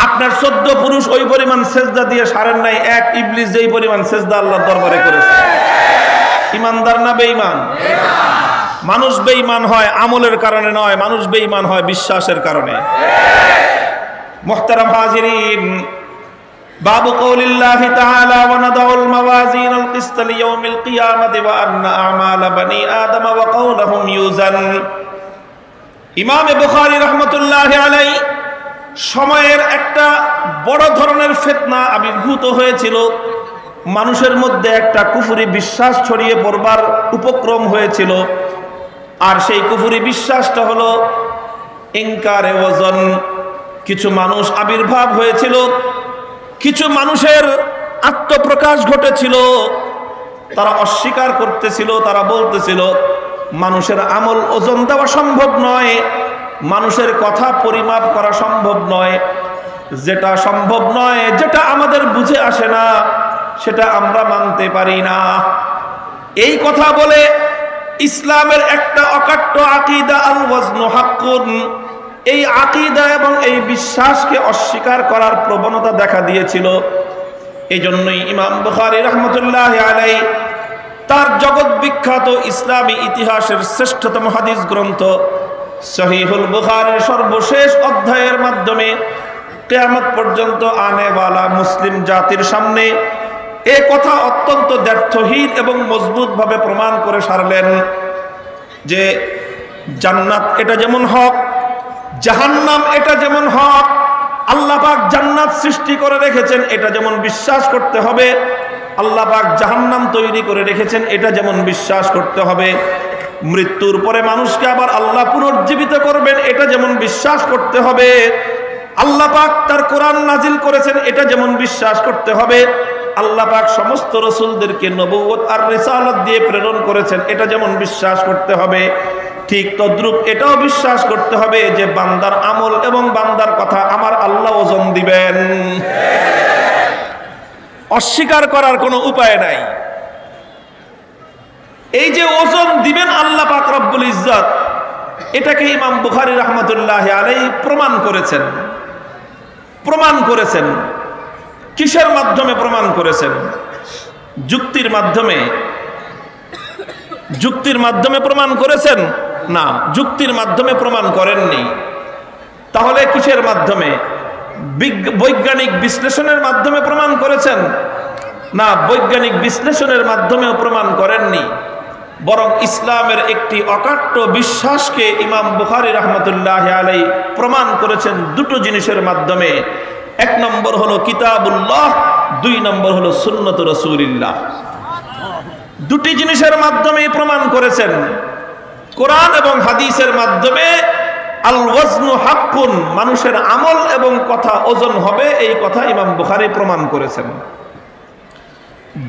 B: আপনার 14 পুরুষ ওই পরিমাণ সেজদা দিয়ে সারেন নাই, এক ইবলিস যেই পরিমাণ সেজদা আল্লাহর দরবারে করেছে। ইমানদার না বেঈমান? মানুষ বেঈমান হয় আমলের কারণে নয়, মানুষ বেঈমান হয় বিশ্বাসের কারণে। মুহতারাম হাজিরিন, বাবু কওলিল্লাহি তাআলা ওয়া নাদাউল মাওয়াজিনাল কিসত লিয়াউমিল কিয়ামাতি ওয়া আন্না আমালা বানি আদম ওয়া কাওলুহুম ইউজান। ইমাম বুখারী রাহমাতুল্লাহি আলাইহি সময়ের একটা বড় ধরনের ফিতনা আবির্ভূত হয়েছিল, মানুষের মধ্যে একটা কুফরি বিশ্বাস ছড়িয়ে পড়বার উপক্রম হয়েছিল। আর সেই কুফরি বিশ্বাসটা হলো ইনকারে ওজন। কিছু মানুষ আবির্ভাব হয়েছিল, কিছু মানুষের আত্মপ্রকাশ ঘটেছিল। তারা অস্বীকার করতেছিল, তারা বলতেছিল মানুষের আমল ওজন দেওয়া সম্ভব নয়, মানুষের কথা পরিমাপ করা সম্ভব নয়, যেটা সম্ভব নয়, যেটা আমাদের বুঝে আসে না, সেটা আমরা মানতে পারি না। এই কথা বলে ইসলামের একটা অকাট্য আকীদা আল ওয়াজনু হাক্কুন, এই আকীদা এবং এই বিশ্বাসকে অস্বীকার করার প্রবণতা দেখা দিয়েছিল। এই জন্যই ইমাম বুখারী রাহমাতুল্লাহি আলাইহি তার জগৎ বিখ্যাত ইসলামী ইতিহাসের শ্রেষ্ঠতম হাদিস গ্রন্থ সহিহুল বুখারীর সর্বশেষ অধ্যায়ের মাধ্যমে কিয়ামত পর্যন্ত আনেওয়ালা মুসলিম জাতির সামনে এ কথা অত্যন্ত দ্ব্যর্থহীন এবং মজবুতভাবে প্রমাণ করে সারলেন যে জান্নাত এটা যেমন হক, জাহান্নাম এটা যেমন হক, আল্লাহ পাক জান্নাত সৃষ্টি করে রেখেছেন এটা যেমন বিশ্বাস করতে হবে, আল্লাহ পাক জাহান্নাম তৈরি করে রেখেছেন, এটা যেমন বিশ্বাস করতে হবে। মৃত্যুর পরে মানুষকে আবার আল্লাহ পুনর্জীবিত করবেন, এটা যেমন বিশ্বাস করতে হবে। আল্লাহ পাক তার কোরআন নাজিল করেছেন, এটা যেমন বিশ্বাস করতে হবে। আল্লাহ পাক সমস্ত রাসূলদেরকে নবুয়ত আর রিসালাত দিয়ে প্রেরণ করেছেন, এটা যেমন বিশ্বাস করতে হবে। ঠিক তদ্রূপ এটাও বিশ্বাস করতে হবে যে বান্দার আমল এবং বান্দার কথা আমার আল্লাহ ওজন দিবেন। অস্বীকার করার কোনো উপায় নাই। এই যে ওজন দিবেন আল্লাহ পাক রব্বুল ইজ্জত, এটাকে ইমাম বুখারী রাহমাতুল্লাহি আলাইহি প্রমাণ করেছেন। কিসের মাধ্যমে প্রমাণ করেছেন? যুক্তির মাধ্যমে প্রমাণ করেছেন? না, যুক্তির মাধ্যমে প্রমাণ করেননি। তাহলে কিসের মাধ্যমে? বৈজ্ঞানিক বিশ্লেষণের মাধ্যমে প্রমাণ করেছেন? না, বৈজ্ঞানিক বিশ্লেষণের মাধ্যমেও প্রমাণ করেননি, বরং ইসলামের একটি অকাট্য বিশ্বাসকে ইমাম বুখারী রাহমাতুল্লাহি আলাইহি প্রমাণ করেছেন দুটো জিনিসের মাধ্যমে। এক নম্বর হলো কিতাবুল্লাহ, দুই নম্বর হলো সুন্নত রাসূলিল্লাহ। দুটি জিনিসের মাধ্যমে প্রমাণ করেছেন। কোরআন এবং হাদিসের মাধ্যমে আল ওয়াজনু হাক্কুন, মানুষের আমল এবং কথা ওজন হবে, এই কথা ইমাম বুখারী প্রমাণ করেছেন।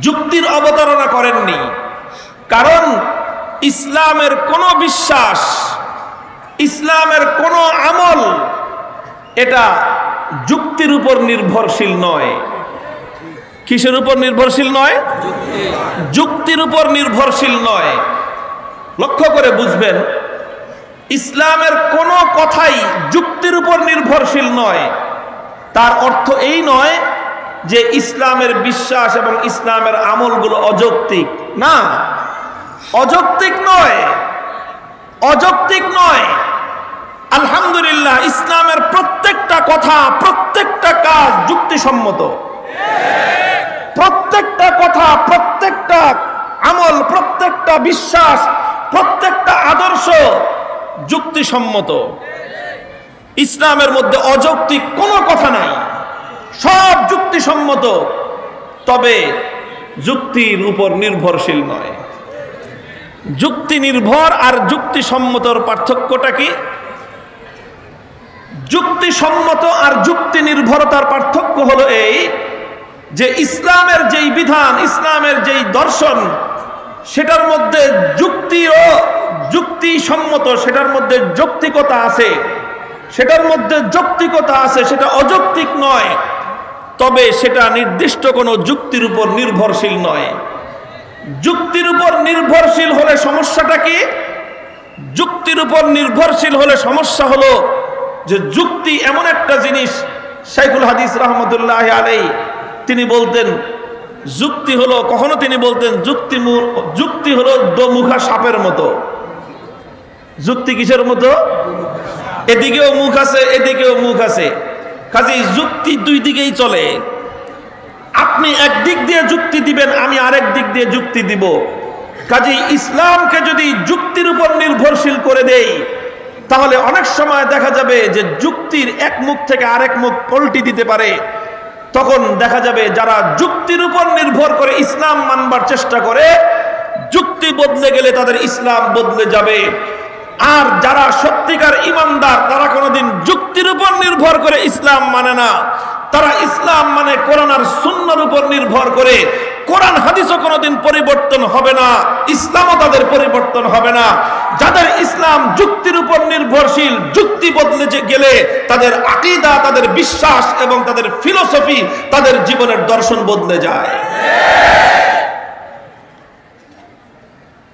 B: যুক্তির অবতারণা করেননি। কারণ ইসলামের কোনো বিশ্বাস, ইসলামের কোনো আমল এটা যুক্তির উপর নির্ভরশীল নয়। কিসের উপর নির্ভরশীল নয়? যুক্তির উপর নির্ভরশীল নয়। লক্ষ্য করে বুঝবেন, ইসলামের কোনো কথাই যুক্তির উপর নির্ভরশীল নয়। তার অর্থ এই নয় যে ইসলামের বিশ্বাস এবং ইসলামের আমলগুলো অযৌক্তিক। না, অযৌক্তিক নয়। আলহামদুলিল্লাহ, ইসলামের প্রত্যেকটা কথা, প্রত্যেকটা কাজ যুক্তিসম্মত। প্রত্যেকটা কথা, প্রত্যেকটা আমল, প্রত্যেকটা বিশ্বাস, প্রত্যেকটা আদর্শ যুক্তিসম্মত। ইসলামের মধ্যে অযৌক্তিক কোনো কথা নাই, সব যুক্তিসম্মত। তবে যুক্তির উপর নির্ভরশীল নয়। যুক্তি নির্ভর আর যুক্তিসম্মতর পার্থক্যটা কি? যুক্তিসম্মত আর যুক্তি নির্ভরতার পার্থক্য হলো এই যে ইসলামের যেই বিধান, ইসলামের যেই দর্শন, সেটার মধ্যে যুক্তিসম্মত, সেটার মধ্যে যৌক্তিকতা আছে, সেটা অযৌক্তিক নয়। তবে সেটা নির্দিষ্ট কোনো যুক্তির উপর নির্ভরশীল নয়। যুক্তির উপর নির্ভরশীল হলে সমস্যাটা কি? যুক্তির উপর নির্ভরশীল হলে সমস্যা হলো যে যুক্তি এমন একটা জিনিস, শাইখুল হাদিস রাহমাতুল্লাহি আলাইহি তিনি বলতেন যুক্তি হলো, কখনো তিনি বলতেন যুক্তি হলো দোমুখা সাপের মতো। যুক্তি কিসের মতো? এদিকেও মুখ আছে, এদিকেও মুখ আছে, কাজেই যুক্তি দুই দিকেই চলে। আপনি একদিক দিয়ে যুক্তি দিবেন, আমি আরেক দিক দিয়ে যুক্তি দিব। কাজেই ইসলামকে যদি যুক্তির উপর নির্ভরশীল করে দেই, তাহলে অনেক সময় দেখা যাবে যে যুক্তির এক মুখ থেকে আরেক মুখ পল্টি দিতে পারে। তখন দেখা যাবে যারা যুক্তির উপর নির্ভর করে ইসলাম মানবার চেষ্টা করে, যুক্তি বদলে গেলে তাদের ইসলাম বদলে যাবে। আর যারা সত্যিকার ঈমানদার, তারা কোনোদিন যুক্তির উপর নির্ভর করে ইসলাম মানে না। তারা ইসলাম মানে কোরআন আর সুন্নাহর উপর নির্ভর করে। কোরআন হাদিসও কোনোদিন পরিবর্তন হবে না, ইসলামও তাদের পরিবর্তন হবে না। যাদের ইসলাম যুক্তির উপর নির্ভরশীল, যুক্তি বদলে গেলে তাদের আকীদা, তাদের বিশ্বাস এবং তাদের ফিলোসফি, তাদের জীবনের দর্শন বদলে যায়।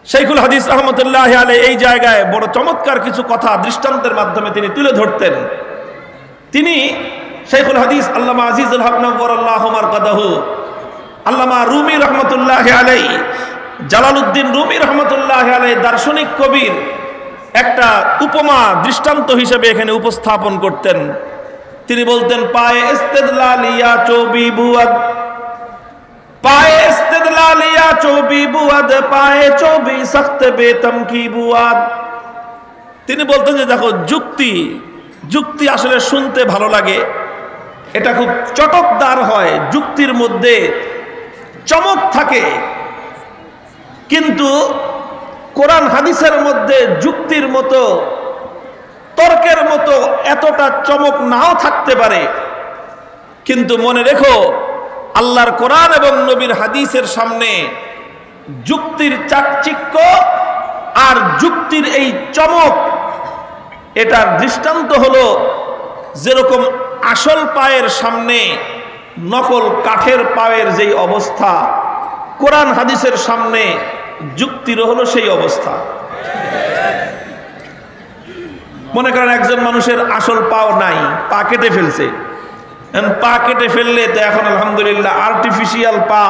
B: শাইখুল হাদিস রাহমাতুল্লাহি আলাইহি এই জায়গায় বড় চমৎকার কিছু কথা দৃষ্টান্তের মাধ্যমে তিনি তুলে ধরতেন। তিনি শাইখুল হাদিস আল্লামা আজিজুল হক নওয়ারাল্লাহু মারকাদাহু, আল্লামা রুমি রহমতুল্লাহি আলাইহি, জালালউদ্দিন রুমি রহমতুল্লাহি আলাইহি দার্শনিক কবির একটা উপমা দৃষ্টান্ত হিসেবে এখানে উপস্থাপন করতেন। তিনি বলতেন, পায়ে ইস্তেদলালিয়া চৌবি বুয়াদ, পায়ে ইস্তেদলালিয়া চৌবি বুয়াদ, পায়ে চৌবি সখত বেতম কি বুয়াদ। তিনি বলতেন যে দেখো, যুক্তি আসলে শুনতে ভালো লাগে, এটা খুব চটকদার হয়। যুক্তির মধ্যে চমক থাকে, কিন্তু কোরআন হাদিসের মধ্যে যুক্তির মতো, তর্কের মতো এতটা চমক নাও থাকতে পারে। কিন্তু মনে রেখো, আল্লাহর কোরআন এবং নবীর হাদিসের সামনে যুক্তির চাকচিক্য আর যুক্তির এই চমক, এটার দৃষ্টান্ত হলো যেরকম আসল পায়ের সামনে নকল কাঠের পায়ের যেই অবস্থা, কোরআন হাদিসের সামনে যুক্তির হলো সেই অবস্থা। মনে করেন একজন মানুষের আসল পাও নাই, পা কেটে ফেলছে। পা কেটে ফেললে তো এখন আলহামদুলিল্লাহ আর্টিফিশিয়াল পা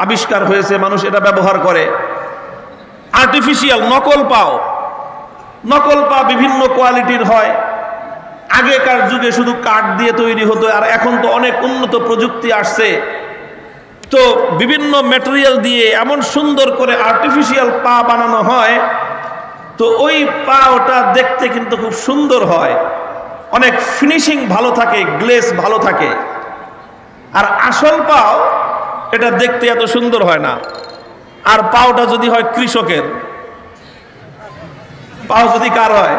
B: আবিষ্কার হয়েছে, মানুষ এটা ব্যবহার করে। আর্টিফিশিয়াল নকল পাও, নকল পা বিভিন্ন কোয়ালিটির হয়। আগেকার যুগে শুধু কাঠ দিয়ে তৈরি হতো, আর এখন তো অনেক উন্নত প্রযুক্তি আসছে, তো বিভিন্ন ম্যাটেরিয়াল দিয়ে এমন সুন্দর করে আর্টিফিশিয়াল পা বানানো হয়, তো ওই পা ওটা দেখতে কিন্তু খুব সুন্দর হয়, অনেক ফিনিশিং ভালো থাকে, গ্লেজ ভালো থাকে। আর আসল পাও এটা দেখতে এত সুন্দর হয় না। আর পাওটা যদি হয় কৃষকের, পাও যদি কার হয়,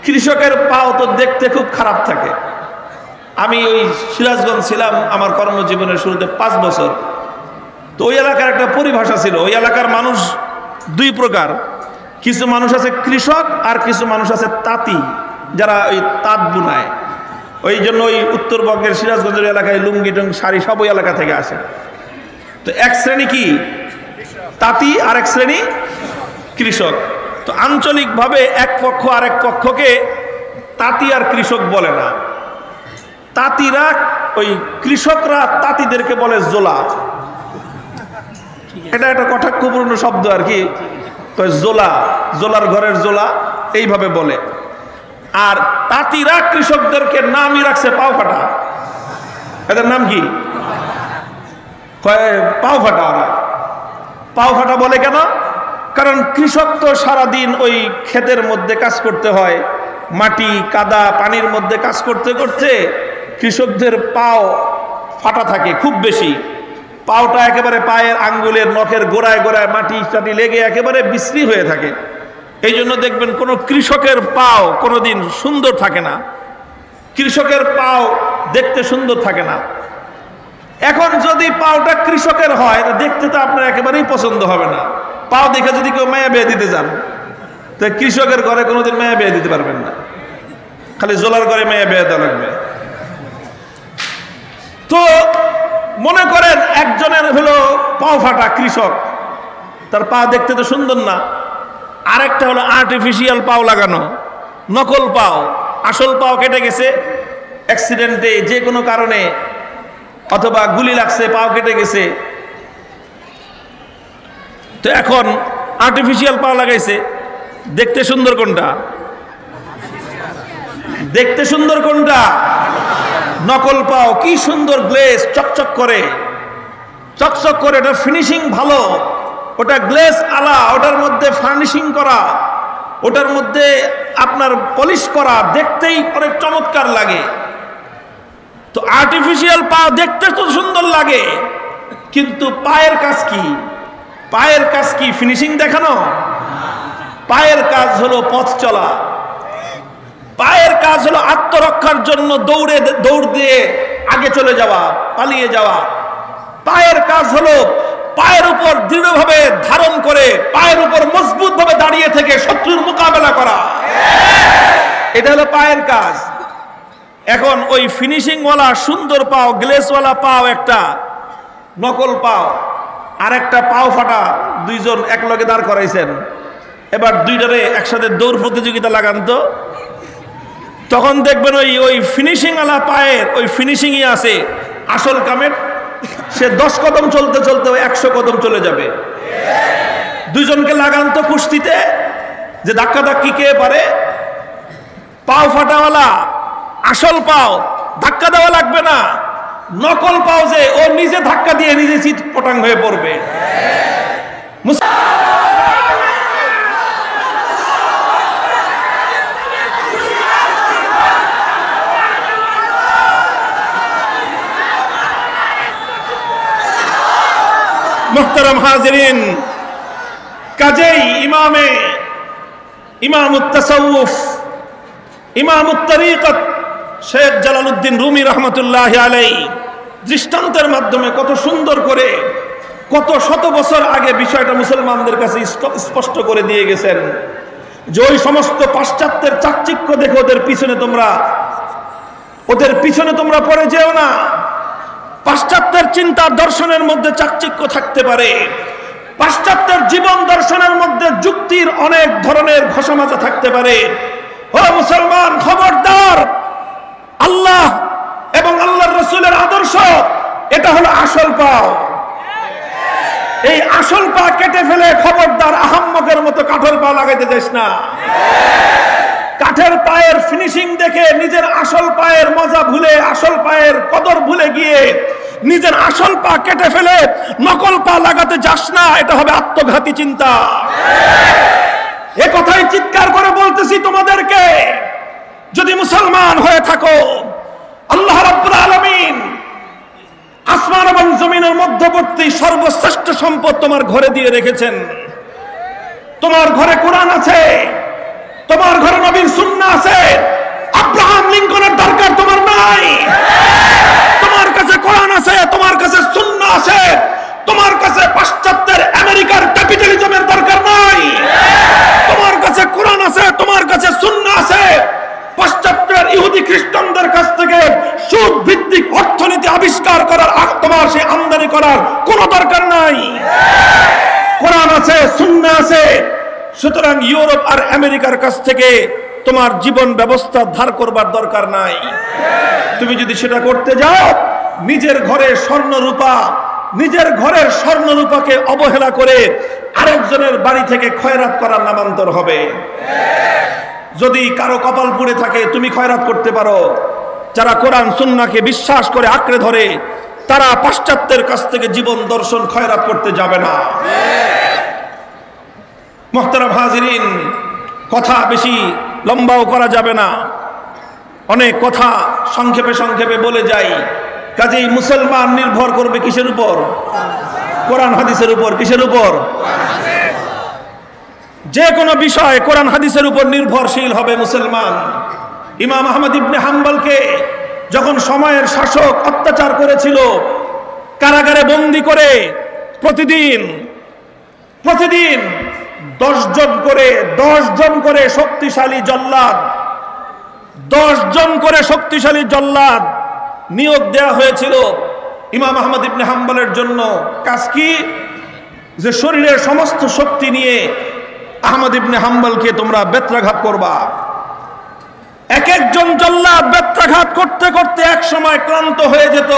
B: কৃষকের পাও তো দেখতে খুব খারাপ থাকে। আমি ওই সিরাজগঞ্জ ছিলাম আমার কর্মজীবনের শুরুতে 5 বছর। তো ওই এলাকার একটা পরিভাষা ছিল, ওই এলাকার মানুষ 2 প্রকার। কিছু মানুষ আছে কৃষক, আর কিছু মানুষ আছে তাঁতি, যারা ওই তাঁত বুনায়। ওই জন্য ওই উত্তরবঙ্গের সিরাজগঞ্জের এলাকায় লুঙ্গি টুঙ্গি শাড়ি সব ওই এলাকা থেকে আসে। তো এক শ্রেণী কি তাঁতি, আর এক শ্রেণী কৃষক। তো আঞ্চলিকভাবে এক পক্ষ আর এক পক্ষকে তাঁতি আর কৃষক বলে না। তাঁতিরা, ওই কৃষকরা তাঁতিদেরকে বলে জোলা। এটা একটা কটাক্ষপূর্ণ শব্দ আর কি, জোলা, জোলার ঘরের জোলা এইভাবে বলে। আর তাঁতিরা কৃষকদেরকে নামই রাখছে পাও ফাটা। এদের নাম কি? পাও ফাটা। ওরা পাও ফাটা বলে কেন? কারণ কৃষক তো সারাদিন ওই ক্ষেতের মধ্যে কাজ করতে হয়, মাটি কাদা পানির মধ্যে কাজ করতে করতে কৃষকদের পাও ফাটা থাকে খুব বেশি। পাওটা একেবারে পায়ের আঙ্গুলের নখের গোড়ায় গোড়ায় মাটি টাটি লেগে একেবারে বিশ্রী হয়ে থাকে। এই জন্য দেখবেন কোনো কৃষকের পাও কোনোদিন সুন্দর থাকে না, কৃষকের পাও দেখতে সুন্দর থাকে না। এখন যদি পাওটা কৃষকের হয়, দেখতে তো আপনার একেবারেই পছন্দ হবে না। পাও দেখে যদি কেউ মেয়ে বিয়ে দিতে যান, তো কৃষকের ঘরে কোনোদিন মেয়ে বিয়ে দিতে পারবেন না, খালি জোলার ঘরে মেয়ে বিয়ে দেওয়া লাগবে। তো মনে করেন একজনের হলো পাও ফাটা কৃষক, তার পা দেখতে তো সুন্দর না। আরেকটা হলো আর্টিফিশিয়াল পাও লাগানো, নকল পাও। আসল পাও কেটে গেছে অ্যাক্সিডেন্টে, যে কোনো কারণে, অথবা গুলি লাগছে, পাও কেটে গেছে। তো এখন আর্টিফিশিয়াল পাও লাগাইছে। দেখতে সুন্দর কোনটা? দেখতে সুন্দর কোনটা? নকল পাও। কি সুন্দর গ্লেজ, চকচক করে, চকচক করে, ওটা ফিনিশিং ভালো, ওটা গ্লেজ আলা, ওটার মধ্যে ফার্নিশিং করা, ওটার মধ্যে আপনার পলিশ করা, দেখতেই অনেক চমৎকার লাগে। তো আর্টিফিশিয়াল পা দেখতে তো সুন্দর লাগে, কিন্তু পায়ের কাজ কি? পায়ের কাজ কি ফিনিশিং দেখানো? পায়ের কাজ হলো পথ চলা, পায়ের কাজ হলো আত্মরক্ষার জন্য দৌড় দিয়ে আগে চলে যাওয়া, পালিয়ে যাওয়া। পায়ের কাজ হলো পায়ের উপর দৃঢ়ভাবে ধারণ করে, পায়ের উপর মজবুত ভাবে দাঁড়িয়ে থেকে শত্রুর মোকাবেলা করা, এটা হলো পায়ের কাজ। এখন ওই ফিনিশিং ওয়ালা সুন্দর পাও, গ্লেসওয়ালা পাও একটা, নকল পাও, আর একটা পাও ফাটা, দুইজন এক লগে দাঁড় করাইছেন। এবার দুইটারে একসাথে দৌড় প্রতিযোগিতা লাগান তো, তখন দেখবেন ওই ফিনিশিং ওয়ালা পায়ের ওই ফিনিশিংই আছে আসল কামের। সে 10 কদম চলতে চলতে 100 কদম চলে যাবে। দুইজনকে লাগান তো কুস্তিতে, যে ধাক্কা ধাক্কি কে পারে। পাও ফাটাওয়ালা আসল পাও ধাক্কা দেওয়া লাগবে না, নকল পাও যে ও নিজে ধাক্কা দিয়ে নিজে চিৎ পটাং হয়ে পড়বে। মুহতারাম হাজিরিন, কাজেই ইমামুত তাসাউফ, ইমামুত তরিকত শেখ জালালউদ্দিন রুমি রহমতুল্লাহ আলাইহি দৃষ্টান্তের মাধ্যমে কত সুন্দর করে কত শত বছর আগে বিষয়টা মুসলমানদের কাছে স্পষ্ট করে দিয়ে গেছেন যে ওই সমস্ত পাশ্চাত্যের চাকচিক্য দেখে ওদের পিছনে তোমরা পড়ে যেও না। পাশ্চাত্যের চিন্তা দর্শনের মধ্যে চাকচিক্য থাকতে পারে, পাশ্চাত্যের জীবন দর্শনের মধ্যে যুক্তির অনেক ধরনের ঘষামাজা থাকতে পারে। ও মুসলমান, খবরদার! আল্লাহ এবং আল্লাহর রাসূলের আদর্শ এটা হলো আসল পাও। এই আসল পা কেটে ফেলে খবরদার আহাম্মকের মতো কাঠের পা লাগাইতে যাস না। কাঠের পায়ের ফিনিশিং দেখে নিজের আসল পায়ের মজা ভুলে, আসল পায়ের কদর ভুলে গিয়ে নিজের আসল পা কেটে ফেলে নকল পা লাগাতে যাস না। এটা হবে আত্মঘাতী চিন্তা। এ কথাই চিৎকার করে বলতেছি তোমাদেরকে, যদি মুসলমান হয়ে থাকো, আল্লাহ রাব্বুল আলামিন আসমান এবং জমিনের মধ্যবর্তী সর্বশ্রেষ্ঠ সম্পদ তোমার ঘরে দিয়ে রেখেছেন। তোমার ঘরে কোরআন আছে, তোমার ঘরে নবীর সুন্নাহ আছে। আব্রাহাম লিঙ্কনের দরকার তোমার নাই। তোমার কাছে কোরআন আছে, তোমার কাছে সুন্নাহ আছে, তোমার কাছে পাশ্চাত্যের আমেরিকার ক্যাপিটালিজমের দরকার নাই। তোমার কাছে কোরআন আছে, তোমার কাছে সুন্নাহ আছে। পাশ্চাত্যের ইহুদি খ্রিস্টানদের কাছ থেকে সুদ ভিত্তিক অর্থনীতি আবিষ্কার করার, তোমার সেই আমদানি করার কোনো দরকার নাই। কোরআন আছে, সুন্নাহ আছে। সুতরাং ইউরোপ আর আমেরিকার কাছ থেকে তোমার জীবন ব্যবস্থা ধার করবার দরকার নাই। তুমি যদি সেটা করতে যাও, নিজের ঘরের স্বর্ণ রূপাকে অবহেলা করে আরেকজনের বাড়ি থেকে খয়রাত করার নামান্তর হবে। যদি কারো কপাল পুড়ে থাকে, তুমি খয়রাত করতে পারো। যারা কোরআন সুন্নাহকে বিশ্বাস করে আঁকড়ে ধরে, তারা পাশ্চাত্যের কাছ থেকে জীবন দর্শন খয়রাত করতে যাবে না। মুহতারাম হাজিরিন, কথা বেশি লম্বাও করা যাবে না, অনেক কথা সংক্ষেপে বলে যাই। কাজেই মুসলমান নির্ভর করবে কিসের উপর? কোরআন হাদিসের উপর। কিসের উপর? যে কোনো বিষয় কোরআন হাদিসের উপর নির্ভরশীল হবে মুসলমান। ইমাম আহমদ ইবনে হাম্বলকে যখন সময়ের শাসক অত্যাচার করেছিল, কারাগারে বন্দী করে প্রতিদিন 10 জন করে শক্তিশালী জল্লাদ নিয়োগ দেওয়া হয়েছিল ইমাম আহমদ ইবনে হাম্বলের জন্য। কাজ কি? যে শরীরের সমস্ত শক্তি নিয়ে আহমদ ইবনে হাম্বলকে তোমরা বেত্রাঘাত করবা। একজন জল্লাদ বেত্রাঘাত করতে করতে এক সময় ক্লান্ত হয়ে যেত।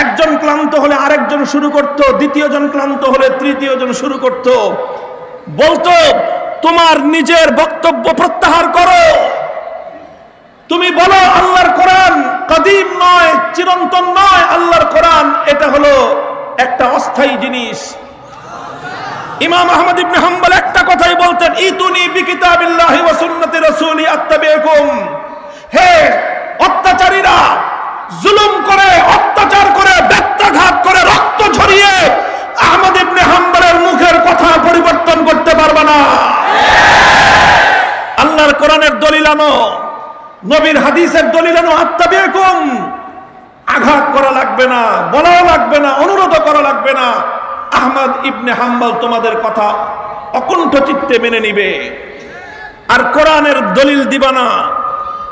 B: একজন ক্লান্ত হলে আরেকজন শুরু করত, দ্বিতীয় জন ক্লান্ত হলে তৃতীয় জন শুরু করত। বলতো, তোমার নিজের বক্তব্য প্রত্যাহার করো, তুমি বলো আল্লাহর কোরআন কদিম নয়, চিরন্তন নয়। আল্লাহর কোরআন এটা হলো একটা অস্থায়ী জিনিস। ইমাম আহমদ ইবনে হাম্বল একটা কথাই বলতেন, ইতুনি বিকিতাবিল্লাহি ওয়া সুন্নতি রাসূলি আত্তাবিকুম। হে অত্যাচারীরা, জুলুম করে, অত্যাচার করে, বেত্রাঘাত করে, রক্ত ঝরিয়ে আহমদ ইবনে হাম্বলের মুখের কথা পরিবর্তন করতে পারবে না। আল্লাহর কোরআনের দলিল আনো, নবীর হাদিসের দলিল আনো। আত্তাবিকুম, আঘাত করা লাগবে না, বলাও লাগবে না, অনুরোধ করা লাগবে না। আহমদ ইবনে হাম্বল তোমাদের কথা অকুণ্ঠ চিত্তে মেনে নিবে। আর কোরআনের দলিল দিবা না,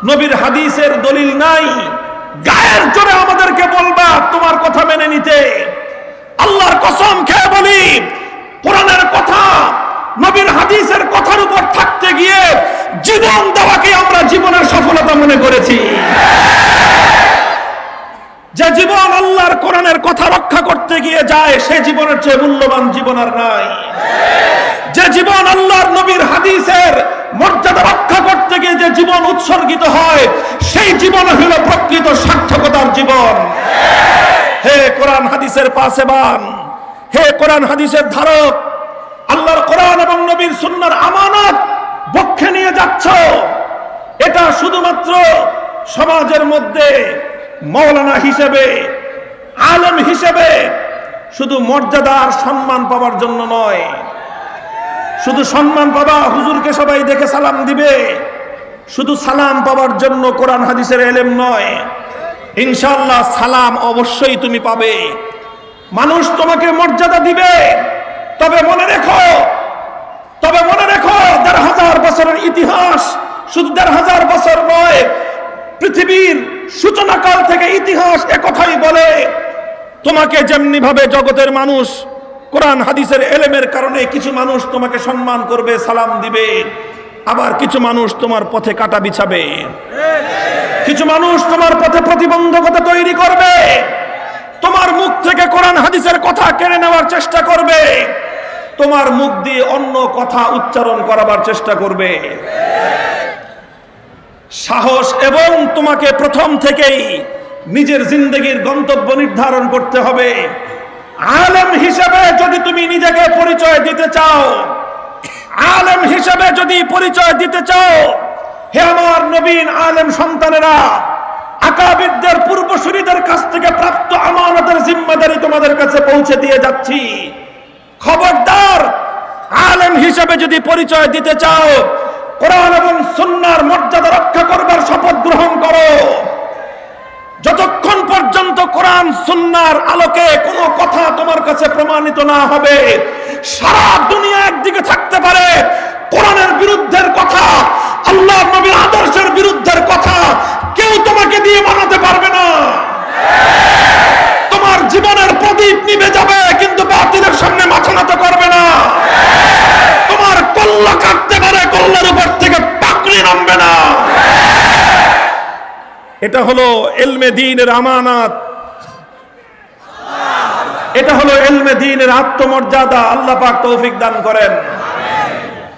B: নবীর হাদিসের দলিল নাই, গায়ের জোরে আমাদেরকে বলবা তোমার কথা মেনে নিতে। আল্লাহর কসম খেয়ে বলি, কোরআনের কথা, নবীর হাদিসের কথার উপর থাকতে গিয়ে জীবন দেওয়াকে আমরা জীবনের সফলতা মনে করেছি। যে জীবন আল্লাহর কোরআনের কথা রক্ষা করতে গিয়ে যায়, সে জীবনের চেয়ে মূল্যবান জীবন আর নাই। যে জীবন আল্লাহর নবীর হাদিসের মর্যাদা রক্ষা করতে গিয়ে যে জীবন উৎসর্গিত হয়, সেই জীবন হলো প্রকৃত সার্থকতার জীবন। হে কোরআন হাদিসের পাসেবান, হে কোরআন হাদিসের ধারক, আল্লাহর কোরআন এবং নবীর সুন্নাহর আমানত বক্ষে নিয়ে যাচ্ছ, এটা শুধুমাত্র সমাজের মধ্যে মৌলানা হিসেবে, আলেম হিসেবে, শুধু মর্যাদা আর সম্মান পাওয়ার জন্য নয়, শুধু সম্মান পাবা হুজুরকে সবাই দেখে সালাম দিবে, শুধু সালাম পাওয়ার জন্য কোরআন হাদিসের ইলম নয়, ইনশাআল্লাহ সালাম অবশ্যই তুমি পাবে। মানুষ তোমাকে মর্যাদা দিবে, তবে মনে রেখো ১,৫০০ বছরের ইতিহাস, শুধু ১,৫০০ বছর নয়, পৃথিবীর সূচনাকাল থেকে ইতিহাস একথাই বলে, তোমাকে যেমনি ভাবে জগতের মানুষ কোরআন হাদিসের ইলমের কারণে কিছু মানুষ তোমাকে সম্মান করবে, সালাম দিবে, আবার কিছু মানুষ তোমার পথে কাঁটা বিছাবে, কিছু মানুষ তোমার পথে প্রতিবন্ধকতা তৈরি করবে, তোমার মুখ থেকে কোরআন হাদিসের কথা কেড়ে নেওয়ার চেষ্টা করবে, তোমার মুখ দিয়ে অন্য কথা উচ্চারণ করাবার চেষ্টা করবে। সাহস এবং তোমাকে প্রথম থেকেই নিজের জিন্দেগির গন্তব্য নির্ধারণ করতে হবে। আলেম হিসেবে যদি তুমি নিজেকে পরিচয় দিতে চাও, আলেম হিসেবে যদি পরিচয় দিতে চাও, হে আমার নবীন আলেম সন্তানেরা, আকাবিরদের পূর্বসূরীদের কাছ থেকে প্রাপ্ত আমানতের জিম্মাদারি তোমাদের কাছে পৌঁছে দিয়ে যাচ্ছি। খবরদার, আলেম হিসেবে যদি পরিচয় দিতে চাও, কোরআন এবং সুন্নাহর মর্যাদা রক্ষা করবার শপথ গ্রহণ করো। যতক্ষণ পর্যন্ত কোরআন সুন্নাহর আলোকে কোনো কথা তোমার কাছে প্রমাণিত না হবে, সারা দুনিয়া একদিকে থাকতে পারে, কোরআনের বিরুদ্ধের কথা, আল্লাহর নবীর আদর্শের বিরুদ্ধের কথা কেউ তোমাকে দিয়ে বানাতে পারবে না। তোমার জীবনের প্রদীপ নিভে যাবে, কিন্তু বাতিলের সামনে মাথা নত করবে না। তোমার কল্লা কাটতে পারে, কল্লার উপর থেকে পাকড়ি নামবে না। এটা হলো ইলমে দ্বীনের আমানত, এটা হলো ইলমে দ্বীনের আত্মমর্যাদা। আল্লাহ পাক তৌফিক দান করেন।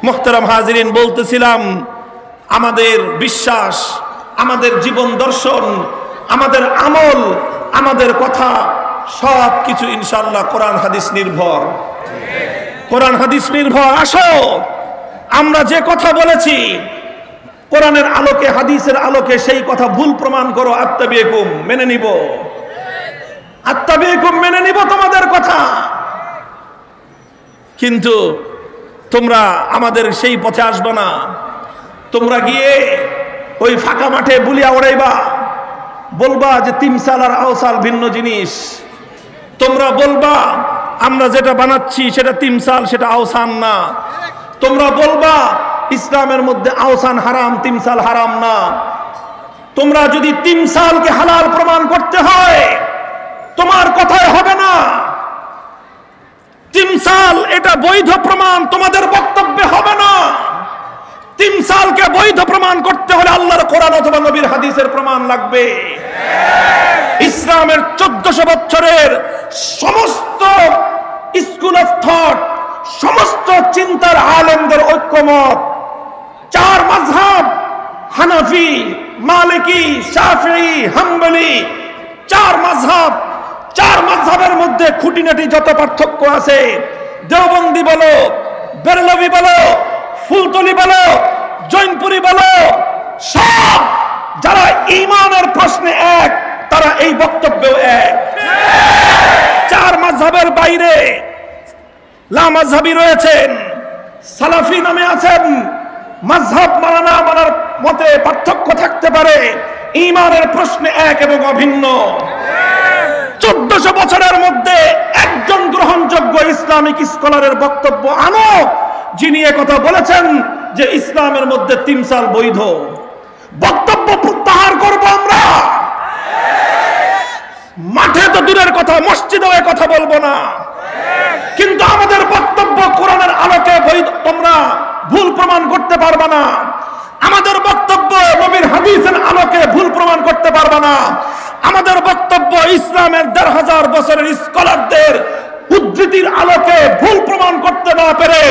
B: মুহতারাম হাজিরিন, বলতেছিলাম আমাদের বিশ্বাস, আমাদের জীবন দর্শন, আমাদের আমল, আমাদের কথা সব কিছু ইনশাআল্লাহ কোরআন হাদিস নির্ভর, কোরআন হাদিস নির্ভর। আসো, আমরা যে কথা বলেছি কোরআনের আলোকে, হাদিসের আলোকে সেই কথা ভুল প্রমাণ করো, আত্তাবিকুম মেনে নিব, আত্তাবিকুম মেনে নিব তোমাদের কথা। কিন্তু তোমরা আমাদের সেই পথে আসবে না। তোমরা গিয়ে ওই ফাঁকা মাঠে বুলিয়া ওড়াইবা, বলবা যে তিমসাল আর আওসাল ভিন্ন জিনিস। তোমরা বলবা আমরা যেটা বানাচ্ছি সেটা তিমসাল, সেটা আওসান না। তোমরা বলবা ইসলামের মধ্যে আওসান হারাম, তিমসাল হারাম না। তোমরা যদি তিমসালকে হালাল প্রমাণ করতে হয়, তোমার কথায় হবে না। তিমসাল এটা বৈধ প্রমাণ তোমাদের বক্তব্যে হবে না। তিমসালকে বৈধ প্রমাণ করতে হলে আল্লাহর কোরআন অথবা নবীর হাদিসের প্রমাণ লাগবে। ইসলামের 1400 বছরের সমস্ত স্কুল অফ থট, সমস্ত চিন্তার আলেমদের ঐক্যমত, 4 মাযহাব, হানাফি, মালিকি, শাফিঈ, হাম্বলি, 4 মাযহাব, 4 মাযহাবের মধ্যে খুঁটিনাটি যত পার্থক্য আছে, দেওবন্দি বলো, বেরলভি বলো, ফুলতলি বলো, জৈনপুরি বলো, সব যারা ঈমানের প্রশ্নে এক, তারা এই বক্তব্যেও এক। 4 মাযহাবের বাইরে লামাযহাবী রয়েছেন, সালাফি নামে আছেন। মাযহাব মানা না মানার মতে পার্থক্য থাকতে পারে, ঈমানের প্রশ্নে এক এবং অভিন্ন। 1400 বছরের মধ্যে একজন গ্রহণযোগ্য ইসলামিক স্কলারের বক্তব্য আনো, যিনি একথা বলেছেন যে ইসলামের মধ্যে তিমসাল বৈধ। বক্তব্য প্রত্যাহার করব আমরা। মাঠে তো দূরের কথা, মসজিদেও কথা বলবো না, কিন্তু আমাদের বক্তব্য কোরআনের আলোকে বৈধ, তোমরা ভুল প্রমাণ করতে পারবে না। আমাদের বক্তব্য নবীর হাদিসের আলোকে ভুল প্রমাণ করতে পারবে না। আমাদের বক্তব্য ইসলামের 1500 বছরের স্কলারদের উদ্ধৃতির আলোকে ভুল প্রমাণ করতে না পেরে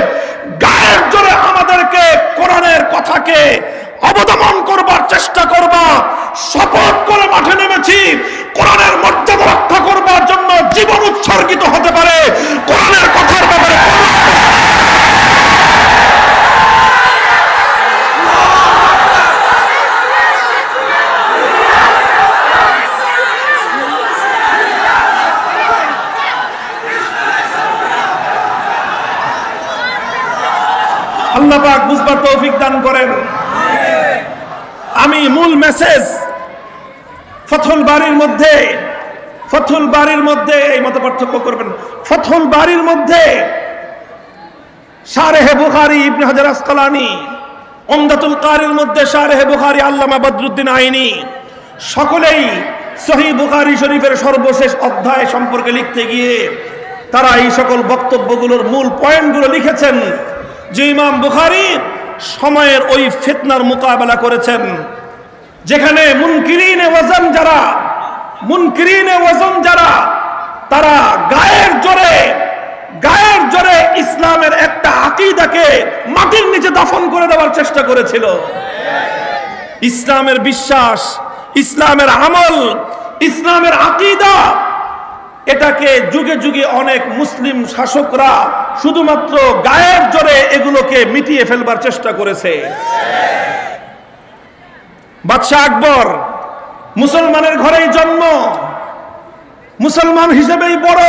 B: গায়ের জোরে আমাদেরকে কোরআনের কথাকে অবদমন করবার চেষ্টা করবা। শপথ করে মাঠে নেমেছি, কোরআনের মর্যাদা রক্ষা করবার জন্য জীবন উৎসর্গিত হতে পারে কোরআনের কথার ব্যাপারে।
C: পাক বুঝবার তৌফিক দান করেন। আমি মূল মেসেজ ফথুল বারীর মধ্যে এই মত পার্থক্য করবেন। ফথুল বারীর মধ্যে শারহে বুখারী ইবনে হাজার আসকালানী, উমদাতুল কারির মধ্যে শারহে বুখারী আল্লামা বদরুদ্দিন আইনি সকলেই সহিহ বুখারী শরীফের সর্বশেষ অধ্যায় সম্পর্কে লিখতে গিয়ে তারা এই সকল বক্তব্যগুলোর মূল পয়েন্টগুলো লিখেছেন যে ইমাম বুখারী সময়ের ওই ফিতনার মোকাবেলা করেছেন যেখানে মুনকিরিনে ওয়াজন যারা তারা গায়ের জোরে ইসলামের একটা আকীদাকে মাটির নিচে দাফন করে দেওয়ার চেষ্টা করেছিল। ইসলামের বিশ্বাস, ইসলামের আমল, ইসলামের আকীদা, এটাকে যুগে যুগে অনেক মুসলিম শাসকরা শুধুমাত্র গায়ের জোরে এগুলোকে মিটিয়ে ফেলবার চেষ্টা করেছে। বাদশাহ আকবর মুসলমানের ঘরেই জন্ম, মুসলমান হিসেবেই বড়,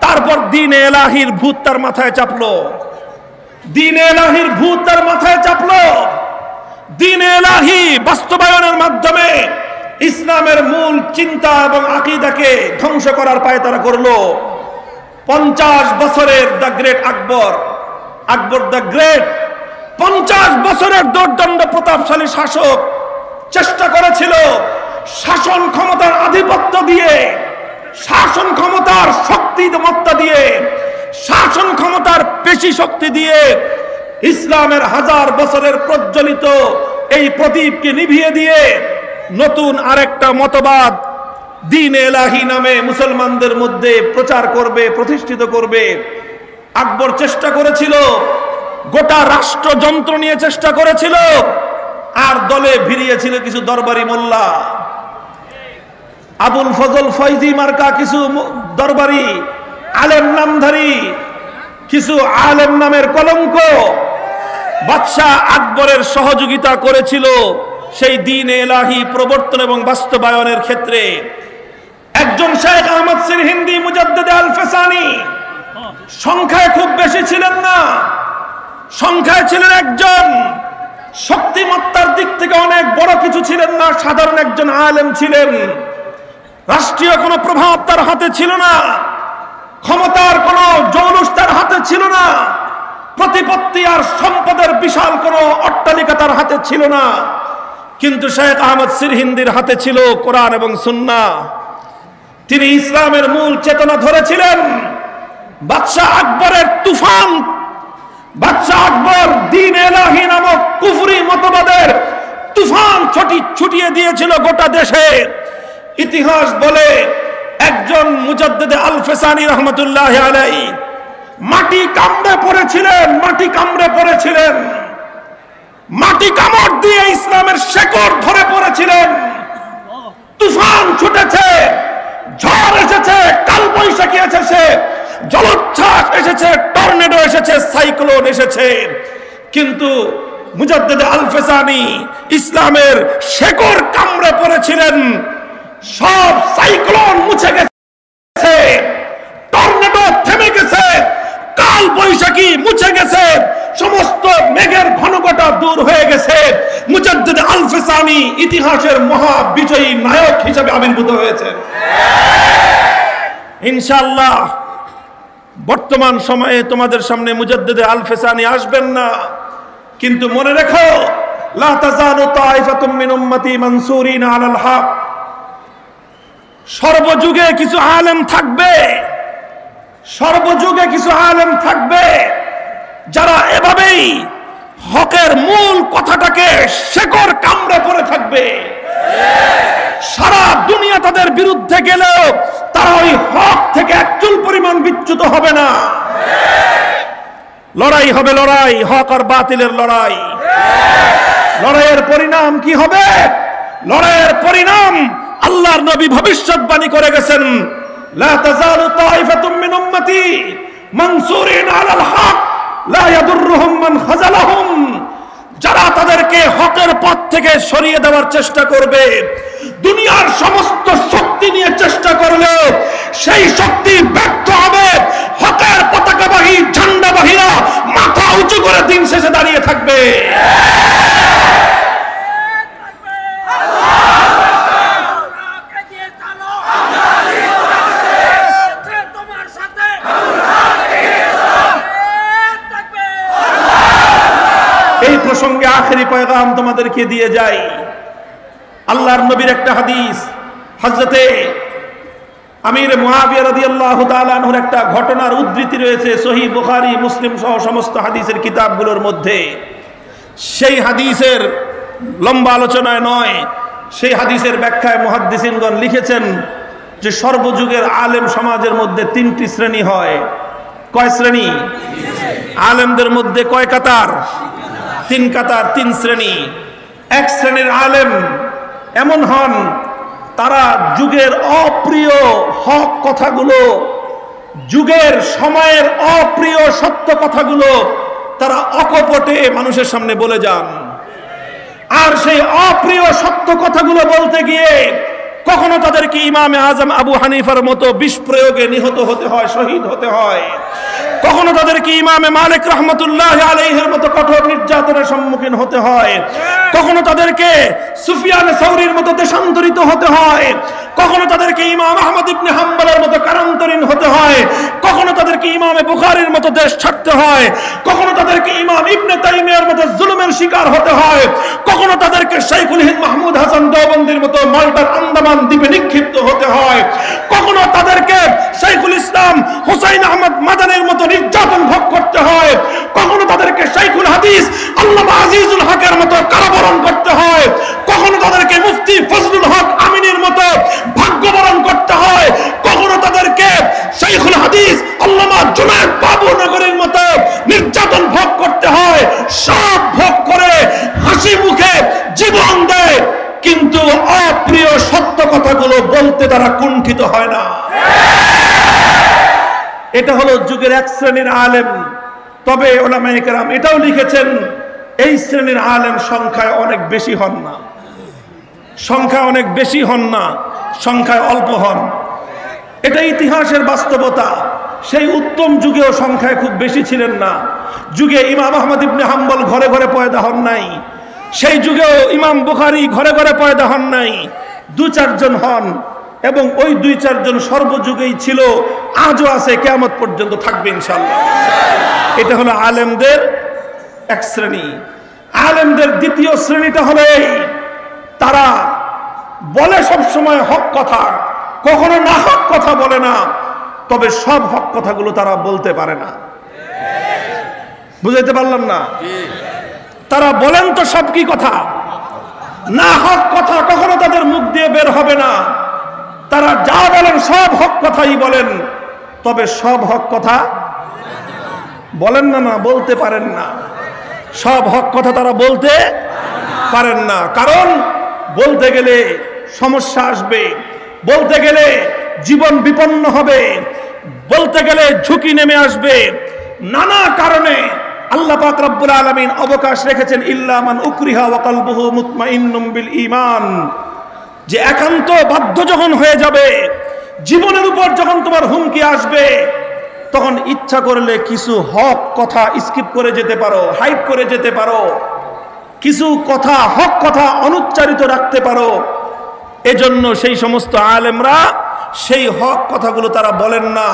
C: তারপর দ্বীন-এ ইলাহির ভূত তার মাথায় চাপলো। দ্বীন-এ ইলাহি বাস্তবায়নের মাধ্যমে ইসলামের মূল চিন্তা এবং আকীদাকে ধ্বংস করার পায়তারা করলো। 50 বছরের the great Akbar the great 50 বছরের দোর্দণ্ড প্রতাপশালী শাসক চেষ্টা করেছিল শাসন ক্ষমতার আধিপত্য দিয়ে, শাসন ক্ষমতার শক্তিমত্তা দিয়ে, শাসন ক্ষমতার পেশি শক্তি দিয়ে ইসলামের 1000 বছরের প্রজ্বলিত এই প্রদীপকে নিভিয়ে দিয়ে নতুন আরেকটা মতবাদ দ্বীন-এ ইলাহি নামে মুসলমানদের মধ্যে প্রচার করবে, প্রতিষ্ঠিত করবে। আকবর চেষ্টা করেছিল, গোটা রাষ্ট্রযন্ত্র নিয়ে চেষ্টা করেছিল, আর দলে ভিড়িয়েছিল কিছু দরবারি মোল্লা, আবুল ফজল ফয়জি মার্কা কিছু দরবারি আলেম নামধারী, কিছু আলেম নামের কলঙ্ক বাদশাহ আকবরের সহযোগিতা করেছিল সেই দ্বীন-এ ইলাহি প্রবর্তন এবং বাস্তবায়নের ক্ষেত্রে। একজন শেখ আহমদ সিরহিন্দি মুজাদ্দিদ আল-ফেসানি সংখ্যায় খুব বেশি ছিলেন না, সংখ্যায় ছিলেন একজন, শক্তিমত্তার দিক থেকে অনেক বড় কিছু ছিলেন না, সাধারণ একজন আলেম ছিলেন। রাষ্ট্রীয় কোনো প্রভাব তার হাতে ছিল না, ক্ষমতার কোনো জৌলুস তার হাতে ছিল না, প্রতিপত্তি আর সম্পদের বিশাল কোনো অট্টালিকা তার হাতে ছিল না। কিন্তু শেখ আহমদ সিরহিন্দির হাতে ছিল কোরআন এবং সুন্নাহ। তিনি ইসলামের মূল চেতনা ধরেছিলেন। বাদশাহ আকবরের তুফান, বাদশাহ আকবর দ্বীন-এ ইলাহি নামক কুফরি মতবাদের তুফান ছুটিয়ে দিয়েছিল গোটা দেশে। ইতিহাস বলে একজন মুজাদ্দিদ আল-ফেসানি রহমতুল্লাহি আলাইহি মাটি কামড়ে পড়েছিলেন, মাটি কামড় দিয়ে ইসলামের শেকড় ধরে পড়েছিলেন। তুফান ছুটেছে, ঝড় এসেছে, কালবৈশাখী এসেছে, জলোচ্ছ্বাস এসেছে, টর্নেডো এসেছে, সাইক্লোন এসেছে, কিন্তু মুজাদ্দিদ আল-ফেসানি ইসলামের শেকড় কামড়ে পড়েছিলেন। সব সাইক্লোন মুছে গেছে, টর্নেডো থেমে গেছে, কাল বৈশাখী মুছে গেছে, সমস্ত মেঘের ঘনঘটা দূর হয়ে গেছে। মুজাদ্দিদ আল-ফেসানি ইতিহাসের মহা বিজয়ী নায়ক হিসেবে আবির্ভূত হয়েছে। ইনশাআল্লাহ বর্তমান সময়ে তোমাদের সামনে মুজাদ্দিদ আল-ফেসানি আসবেন না, কিন্তু মনে রেখো লা তাযালু তাইফাতুম মিন উম্মতি মানসুরিনা আলাল হক। সর্বযুগে কিছু আলেম থাকবে, সর্বযুগে কিছু আলেম থাকবে যারা এভাবেই হকের মূল কথাটাকে শেকড় কামড়ে পড়ে থাকবে। সারা দুনিয়া তাদের বিরুদ্ধে গেলেও তারা ওই হক থেকে একচুল পরিমাণ বিচ্যুত হবে না। লড়াই হবে, লড়াই, হক আর বাতিলের লড়াই। লড়াইয়ের পরিণাম কি হবে? লড়াইয়ের পরিণাম আল্লাহর নবী ভবিষ্যৎবাণী করে গেছেন, লা তাযালু তাইফাতুম মিন উম্মতি মানসুরিন আলাল হক লা ইয়াদুররুহুম মান খাযালাহুম। যারা তাদেরকে হকের পথ থেকে সরিয়ে দেওয়ার চেষ্টা করবে, দুনিয়ার সমস্ত শক্তি নিয়ে চেষ্টা করলেও সেই শক্তি ব্যর্থ হবে। হকের পতাকা পতাকাবাহী ঝান্ডাবাহীরা মাথা উঁচু করে দিন শেষে দাঁড়িয়ে থাকবে। এই প্রসঙ্গে আখেরি পয়গাম তোমাদেরকে দিয়ে যাই। আল্লাহর নবীর একটা হাদিস, হযরতে আমির মুআবিয়া রাদিয়াল্লাহু তাআলা আনহুর একটা ঘটনার উদ্ধৃতি রয়েছে সহিহ বুখারী, মুসলিম সহ সমস্ত হাদিসের কিতাবগুলোর মধ্যে। সেই হাদিসের লম্বা আলোচনায় নয়, সেই হাদিসের ব্যাখ্যায় মুহাদ্দিসিনগণ লিখেছেন যে সর্বযুগের আলেম সমাজের মধ্যে তিনটি শ্রেণী হয়। কয় শ্রেণী? আলেমদের মধ্যে কয় কাতার? তিন কাতার, তিন শ্রেণী। এক শ্রেণীর আলেম এমন হন, তারা যুগের অপ্রিয় হক কথাগুলো, যুগের সময়ের অপ্রিয় সত্য কথাগুলো তারা অকপটে মানুষের সামনে বলে যান। আর সেই অপ্রিয় সত্য কথাগুলো বলতে গিয়ে কখনো তাদেরকে ইমামে আজম আবু হানিফার মতো বিষ প্রয়োগে নিহত হতে হয়, শহীদ হতে হয়। কখনো তাদেরকে ইমামে মালিক রহমতুল্লাহ আলাইহির মতো কঠোর নির্যাতনের সম্মুখীন হতে হয়। কখনো তাদেরকে সুফিয়ান সাউরির মতো দেশান্তরিত হতে হয়। কখনো তাদেরকে ইমাম আহমদ ইবনে হাম্বলের মতো কারান্তরীণ হতে হয়। কখনো তাদেরকে ইমামে বুখারীর মতো দেশ ছাড়তে হয়। কখনো তাদেরকে ইমাম ইবনে তাইমিয়ার মতো জুলুমের শিকার হতে হয়। কখনো তাদেরকে শাইখুল হিন্দ মাহমুদ হাসান দেওবন্দির মতো মাল্টার আন্দামান দ্বীপে নিক্ষিপ্ত হতে হয়। কখনো তাদেরকে শাইখুল ইসলাম হুসাইন আহমদ মাদানির মতো নির্যাতন ভোগ করতে হয়। কখনো তাদেরকে শাইখুল হাদিস আল্লামা আজিজুল হকের মতো কারাবরণ করতে হয়। কখনো তাদেরকে মুফতি ফজলুল হক আমিনের মতো ভাগ্যবরণ করতে হয়। কখনো তাদেরকে শাইখুল হাদিস আল্লামা জুনায়েদ বাবুনগরীর মতো নির্যাতন ভোগ করতে হয়। সব ভোগ করে হাসি মুখে জীবন দেয়, কিন্তু অপ্রিয় সত্য কথাগুলো বলতে তারা কুণ্ঠিত হয় না। এটা হলো যুগের এক শ্রেণীর আলেম। তবে উলামায়ে কেরাম এটাও লিখেছেন, এই শ্রেণীর আলেম সংখ্যায় অনেক বেশি হন না, সংখ্যায় অনেক বেশি হন না, সংখ্যায় অল্প হন। এটা ইতিহাসের বাস্তবতা। সেই উত্তম যুগেও সংখ্যায় খুব বেশি ছিলেন না। যুগে ইমাম আহমদ ইবনে হাম্বল ঘরে ঘরে পয়দা হন নাই। সেই যুগেও ইমাম বুখারী ঘরে ঘরে পয়দা হন নাই। দু চারজন হন, এবং ওই দুই চারজন সর্বযুগেই ছিল, আজও আছে, কিয়ামত পর্যন্ত থাকবে ইনশাআল্লাহ। এটা হলো আলেমদের এক শ্রেণী। আলেমদের দ্বিতীয় শ্রেণীটা হলো এই, তারা বলে সব সময় হক কথা, কখনো না হক কথা বলে না, তবে সব হক কথাগুলো তারা বলতে পারে না। বুঝাইতে পারলাম না? তারা বলেন তো সব কি কথা, না হক কথা কখনো তাদের মুখ দিয়ে বের হবে না। তারা যা বলেন সব হক কথাই বলেন, তবে সব হক কথা বলেন না, বলতে পারেন না। সব হক কথা তারা বলতে পারেন না, কারণ বলতে গেলে সমস্যা আসবে, বলতে গেলে জীবন বিপন্ন হবে, বলতে গেলে ঝুঁকি নেমে আসবে। নানা কারণে আল্লাহ পাক রব্বুল আলামিন অবকাশ রেখেছেন, ইল্লা মান উকরিহা ওয়া কলবুহু মুতমাইন্নুম বিল ঈমান, যে একান্ত বাধ্য যখন হয়ে যাবে, জীবনের উপর যখন তোমার হুমকি আসবে, তখন ইচ্ছা করলে কিছু হক কথা স্কিপ করে যেতে পারো, হাইড করে যেতে পারো, কিছু কথা হক কথা অনুচ্চারিত রাখতে পারো। এজন্য সেই সমস্ত আলেমরা সেই হক কথাগুলো তারা বলেন না,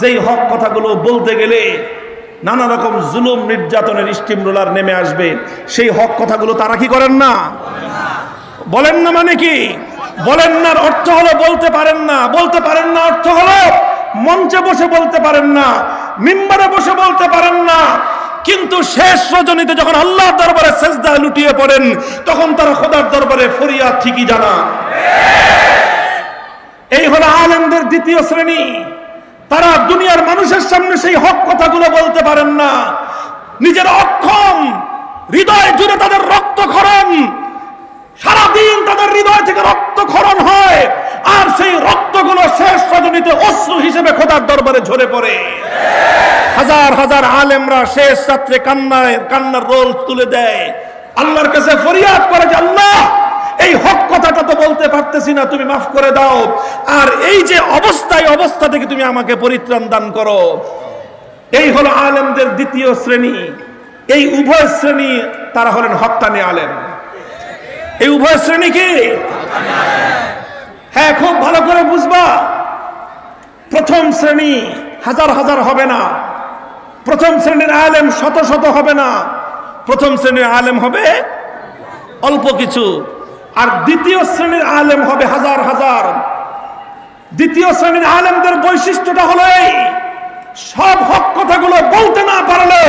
C: যেই হক কথাগুলো বলতে গেলে নানা রকম জুলুম নির্যাতনের স্টিম রোলার নেমে আসবে, সেই হক কথাগুলো তারা কি করেন না, বলেন না। মানে কি বলেন না? অর্থ হলো বলতে পারেন না। বলতে পারেন না অর্থ হলো মঞ্চে বসে বলতে পারেন না, মিম্বারে বসে বলতে পারেন না, কিন্তু শেষ রজনীতে যখন আল্লাহর দরবারে সেজদা লুটিয়ে পড়েন, তখন তারা খোদার দরবারে ফরিয়াদ ঠিকই জানান। এই হলো আলেমদের দ্বিতীয় শ্রেণী। তারা দুনিয়ার মানুষের সামনে সেই হক কথাগুলো বলতে পারেন না। নিজের অক্ষম, হৃদয় জুড়ে তাদের রক্তক্ষরণ, সারাদিন তাদের হৃদয় থেকে রক্তক্ষরণ হয়, আর সেই রক্তগুলো শেষ রজনীতে অশ্রু হিসেবে খোদার দরবারে ঝরে পড়ে। হাজার হাজার আলেমরা শেষ রাত্রে কান্নার রোল তুলে দেয়, আল্লাহর কাছে ফরিয়াদ করে যে আল্লাহ, এই হক কথাটা তো বলতে পারতেছি না, তুমি মাফ করে দাও, আর এই যে অবস্থা, এই অবস্থা থেকে তুমি আমাকে পরিত্রাণ দান করো। এই হলো আলেমদের দ্বিতীয় শ্রেণী। এই উভয় শ্রেণী তারা হলেন হক্কানি আলেম। এই উভয় শ্রেণী কি? হ্যাঁ, খুব ভালো করে বুঝবা। প্রথম শ্রেণী হাজার হাজার হবে না, প্রথম শ্রেণীর আলেম শত শত হবে না, প্রথম শ্রেণীর আলেম হবে অল্প কিছু, আর দ্বিতীয় শ্রেণীর আলেম হবে হাজার হাজার। দ্বিতীয় শ্রেণীর আলেমদের বৈশিষ্ট্যটা হলো এই, সব হক কথাগুলো বলতে না পারলেও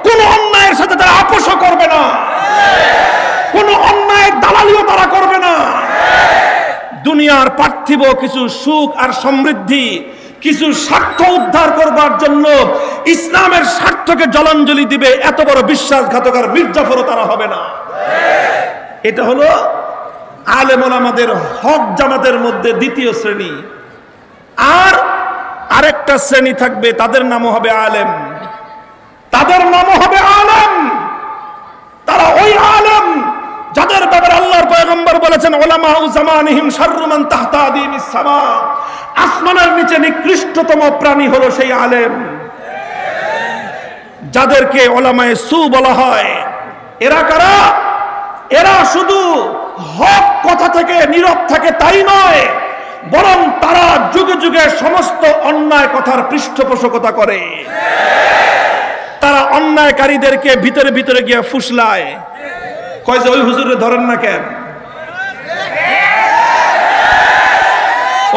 C: কোন অন্যায়ের সাথে তারা আপোষ করবে না, কোন অন্যায়ের দালালিও তারা করবে না। দুনিয়ার পার্থিব কিছু সুখ আর সমৃদ্ধি, কিছু স্বার্থ উদ্ধার করবার জন্য ইসলামের স্বার্থকে জলাঞ্জলি দিবে, এত বড় বিশ্বাসঘাতক আর মির্জাফরও তারা হবে না। এটা হলো আলেম ওলামাদের হক জামাতের মধ্যে দ্বিতীয় শ্রেণী। আর আরেকটা শ্রেণী থাকবে, তাদের নামও হবে আলেম, তাদের নামও হবে আলেম। তারা ওই আলেম যাদের ব্যাপারে আল্লাহর পয়গম্বর বলেছেন উলামাউ জামানিহিম শাররু মান তাহতা আদিমিস সামা, আসমানের নিচে নিকৃষ্টতম প্রাণী হলো সেই আলেম, যাদেরকে উলামায়ে সু বলা হয়। এরা কারা? এরা শুধু হক কথা থেকে নীরব থাকে তাই নয়, বরং তারা যুগে যুগে সমস্ত অন্যায় কথার পৃষ্ঠপোষকতা করে। তারা অন্যায়কারীদেরকে ভিতরে ভিতরে গিয়ে ফুসলায়, কয় যে ওই হুজুরে ধরেন না কেন,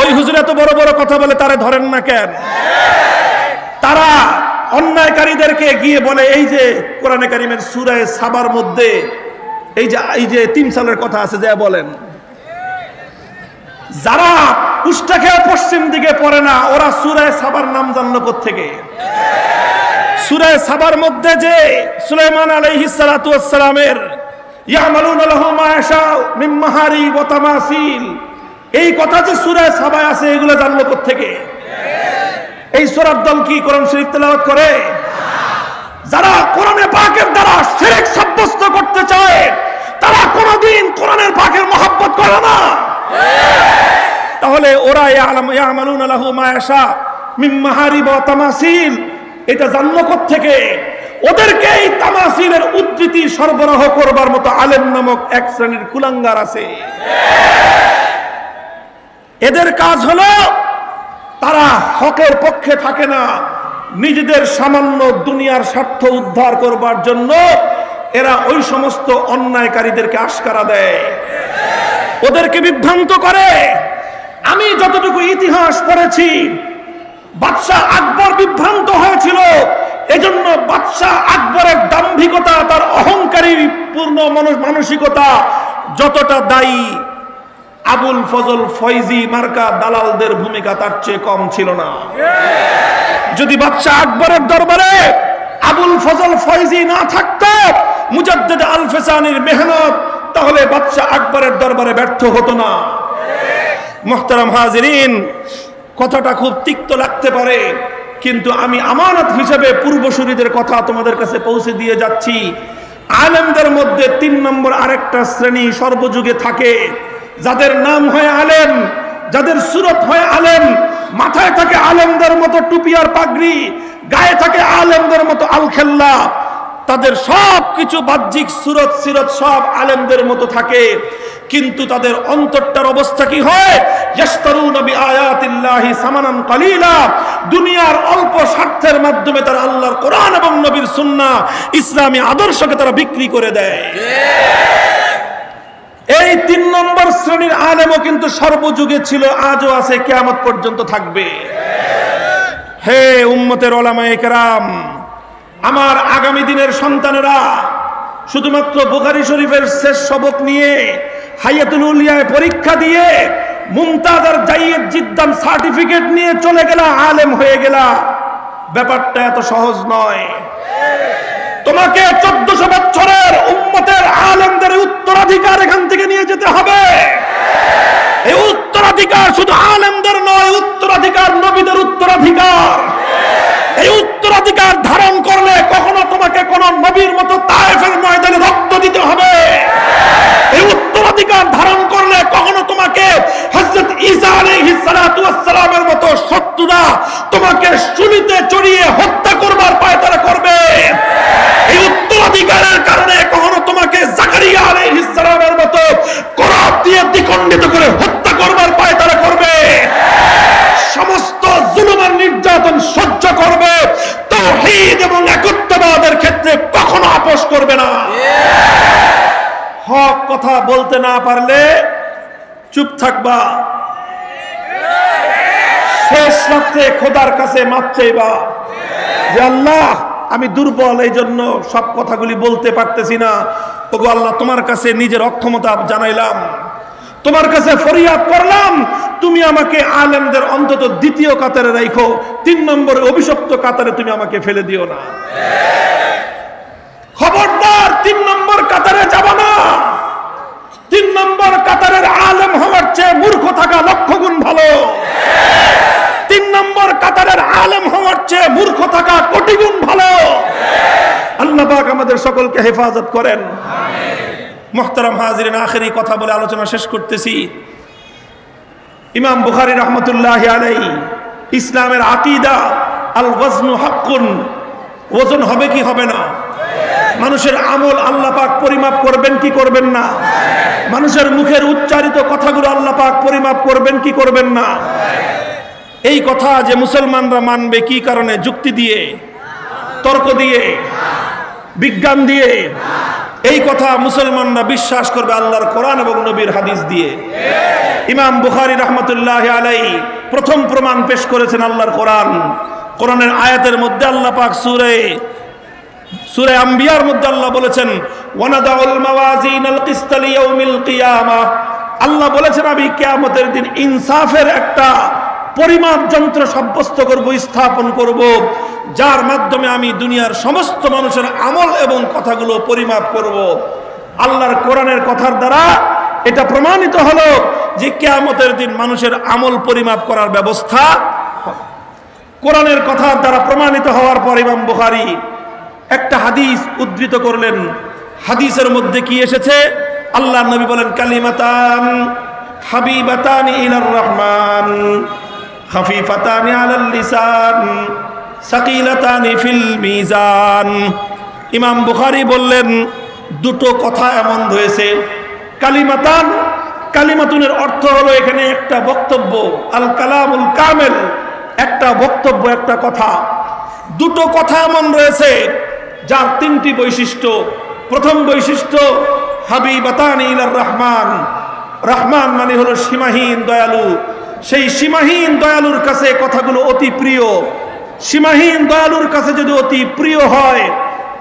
C: ওই হুজুর এত বড় বড় কথা বলে তারে ধরেন না কেন। তারা অন্যায়কারীদেরকে গিয়ে বলে, এই যে কোরআনে কারিমের সূরা সাবার মধ্যে এই যে তিমসালের কথা আছে, যা বলেন, যারা উষ্টা খেয়ে পশ্চিম দিকে পড়ে না, ওরা সূরা সাবার নাম জানলো কোত্থেকে? সূরা সাবার মধ্যে যে সুলাইমান আলাইহিস সালাতু ওয়াস সালামের ইয়ামালুনা লাহু মা ইয়াশাউ মিন মাহারিব ওয়া তামাসিল, এই কথা যে সূরা সাবায় আছে, এগুলো জানলো কোত্থেকে? এই সূরার দল কি কোরআন শরীফ তেলাওয়াত করে? যারা কোরআনে পাকের দ্বারা শিরক সাব্যস্ত করতে চায়, তারা কোনদিন কোরআনের পাকের মহব্বত করে না। তাহলে ওরা ইয়ামালুনা লাহু মা ইয়াশাউ মিন মাহারিব ওয়া তামাসিল, এটা জানলো কোত্থেকে? ওদেরকে এই তামাসিলের উদ্ধৃতি সরবরাহ করবার মতো আলেম নামক এক শ্রেণীর কুলাঙ্গার আছে। এদের কাজ হলো তারা হকের পক্ষে থাকে না, নিজেদের সামান্য দুনিয়ার স্বার্থ উদ্ধার করবার জন্য এরা ওই সমস্ত অন্যায়কারীদেরকে আশকারা দেয়, ওদেরকে বিভ্রান্ত করে। আমি যতটুকু ইতিহাস পড়েছি, বাদশাহ আকবর বিভ্রান্ত হয়েছিল, এজন্য বাদশাহ আকবরের দাম্ভিকতা, তার অহংকারী পূর্ণ মানসিকতা যতটা দায়ী, আবুল ফজল ফয়জি মার্কা দালালদের ভূমিকা তার চেয়ে কম ছিল না। যদি বাদশাহ আকবরের দরবারে আবুল ফজল ফয়জি না থাকতো, মুজাদ্দিদ আল ফিসানির মেহনত, তাহলে বাদশাহ আকবরের দরবারে ব্যর্থ হতো না। মুহতারাম হাজিরিন, কথাটা খুব তিক্ত লাগতে পারে, কিন্তু আমি আমানত হিসেবে পূর্বসূরীদের কথা তোমাদের কাছে পৌঁছে দিয়ে যাচ্ছি। আলেমদের মধ্যে 3 নম্বর আরেকটা শ্রেণী সর্বযুগে থাকে, যাদের নাম হয় আলেম, যাদের সুরত হয় আলেম, মাথায় থাকে আলেমদের মতো টুপি আর পাগড়ি, গায়ে থাকে আলেমদের মতো আলখেল্লা, তাদের সব কিছু বাহ্যিক সুরত সিরত সব আলেমদের মতো থাকে, কিন্তু তাদের অন্তরটার অবস্থা কি হয়? ইয়াশতারুনা বিআয়াতিল্লাহি সামানান কালিলা, দুনিয়ার অল্প স্বার্থের মাধ্যমে তারা আল্লাহর কোরআন এবং নবীর সুন্নাহ ইসলামী আদর্শকে তারা বিক্রি করে দেয়। এই 3 নম্বর শ্রেণীর আলেমও কিন্তু সর্বযুগে ছিল, আজও আছে, কিয়ামত পর্যন্ত থাকবে। হে উম্মতের উলামায়ে কেরাম, আমার আগামী দিনের সন্তানেরা শুধুমাত্র বুখারী শরীফের শেষ সবক নিয়ে হায়াতুল উলিয়ায় পরীক্ষা দিয়ে মুমতাজ আর জাইদ জিদ্দান সার্টিফিকেট নিয়ে চলে গেলা, আলেম হয়ে গেলা, ব্যাপারটা এত সহজ নয়। তোমাকে 1400 বছরের উম্মতের আলেমদের উত্তরাধিকার এখান থেকে নিয়ে যেতে হবে। এই উত্তরাধিকার শুধু আলেমদের নয়, উত্তরাধিকার নবীদের উত্তরাধিকার। এই উত্তরাধিকার ধারণ করলে কখনো তোমাকে কোন নবীর মতো তায়েফের ময়দানে রক্ত দিতে হবে। এই উত্তরাধিকার ধারণ করলে কখনো তোমাকে হযরত ঈসা আলাইহিস সালাতু ওয়াস সালামের মতো শত্রুরা তোমাকে শুলিতে চড়িয়ে হত্যা করবার অধিকারের কারণে কখনো তোমাকে জাকারিয়া আলাইহিস সালামের মতো করাত দিয়ে দ্বিখণ্ডিত করে হত্যা করবার পায়তারা করবে, সমস্ত জুলুম আর নির্যাতন সহ্য করবে, তাওহীদ এবং একত্ববাদের ক্ষেত্রে কখনো আপোষ করবে না। হক কথা বলতে না পারলে চুপ থাকবা, শেষ রাত্রে খোদার কাছে মাপ চাইবা যে আল্লাহ আমি দুর্বল, এই জন্য সব কথাগুলি বলতে পারতেছি না। ওগো আল্লাহ, তোমার কাছে নিজের অক্ষমতা জানাইলাম, তোমার কাছে ফরিয়াদ করলাম, তুমি আমাকে আলেমদের অন্তত দ্বিতীয় কাতারে রাখো, 3 নম্বরে অভিশপ্ত কাতারে তুমি আমাকে ফেলে দিও না। খবরদার 3 নম্বর কাতারে যাব না। 3 নম্বর কাতারের আলেম হওয়ার চেয়ে মূর্খ থাকা লক্ষ গুণ ভালো। 3 নম্বর কাতারের আলেম হওয়ার চেয়ে মূর্খ থাকা কোটি গুণ ভালো। আল্লাহ পাক আমাদের সকলকে হেফাজত করেন। মুহতারাম হাজিরিন, আখেরি কথা বলে আলোচনা শেষ করতেছি। ইমাম বুখারী রাহমাতুল্লাহি আলাইহি ইসলামের আকীদা আল ওয়াজনু হাক্কুন, ওজন হবে কি হবে না? মানুষের আমল আল্লাহ পাক পরিমাপ করবেন কি করবেন না? মানুষের মুখের উচ্চারিত কথাগুলো আল্লাহ পাক পরিমাপ করবেন কি করবেন না? এই কথা যে মুসলমানরা মানবে কি কারণে? যুক্তি দিয়ে, তর্ক দিয়ে, বিজ্ঞান দিয়ে। এই কথা মুসলমানরা বিশ্বাস করবে আল্লাহর কোরআন এবং নবীর হাদিস দিয়ে। ইমাম বুখারী রাহমাতুল্লাহি আলাইহি প্রথম প্রমাণ পেশ করেছেন আল্লাহর কোরআন। কোরআনের আয়াতের মধ্যে আল্লাহ পাক সূরা আম্বিয়ার মধ্যে আল্লাহ বলেছেন ওয়ানাদাউল মাওয়াজিনাল কিসত লিয়াউমিল কিয়ামাহ। আল্লাহ বলেছেন আমি কিয়ামতের দিন ইনসাফের একটা পরিমাপ যন্ত্র সাব্যস্ত করব, স্থাপন করব, যার মাধ্যমে আমি দুনিয়ার সমস্ত মানুষের আমল এবং কথাগুলো পরিমাপ করব। আল্লাহর কোরআনের কথার দ্বারা এটা প্রমাণিত হলো যে কিয়ামতের দিন মানুষের আমল পরিমাপ করার ব্যবস্থা কোরআনের কথার দ্বারা প্রমাণিত হওয়ার পর ইমাম বুখারী একটা হাদিস উদ্ধৃত করলেন। হাদিসের মধ্যে কি এসেছে? আল্লাহর নবী বলেন কালিমাতান হাবিবাতানি ইলার রহমান খাফিফাতানি আলাল লিসান সাকিলাতানি ফিল মিজান। ইমাম বুখারী বললেন দুটো কথা এমন রয়েছে, কালিমাতান, কালিমাতুনের অর্থ হলো এখানে একটা বক্তব্য, আল কালামুল কামেল, একটা বক্তব্য, একটা কথা। দুটো কথা এমন রয়েছে যার 3টি বৈশিষ্ট্য। প্রথম বৈশিষ্ট্য হাবিবাতানি ইলার রহমান, রহমান মানে হলো সীমাহীন দয়ালু। সেই সীমাহীন দয়ালুর কাছে কথাগুলো অতি প্রিয়। সীমাহীন দয়ালুর কাছে যদি অতি প্রিয় হয়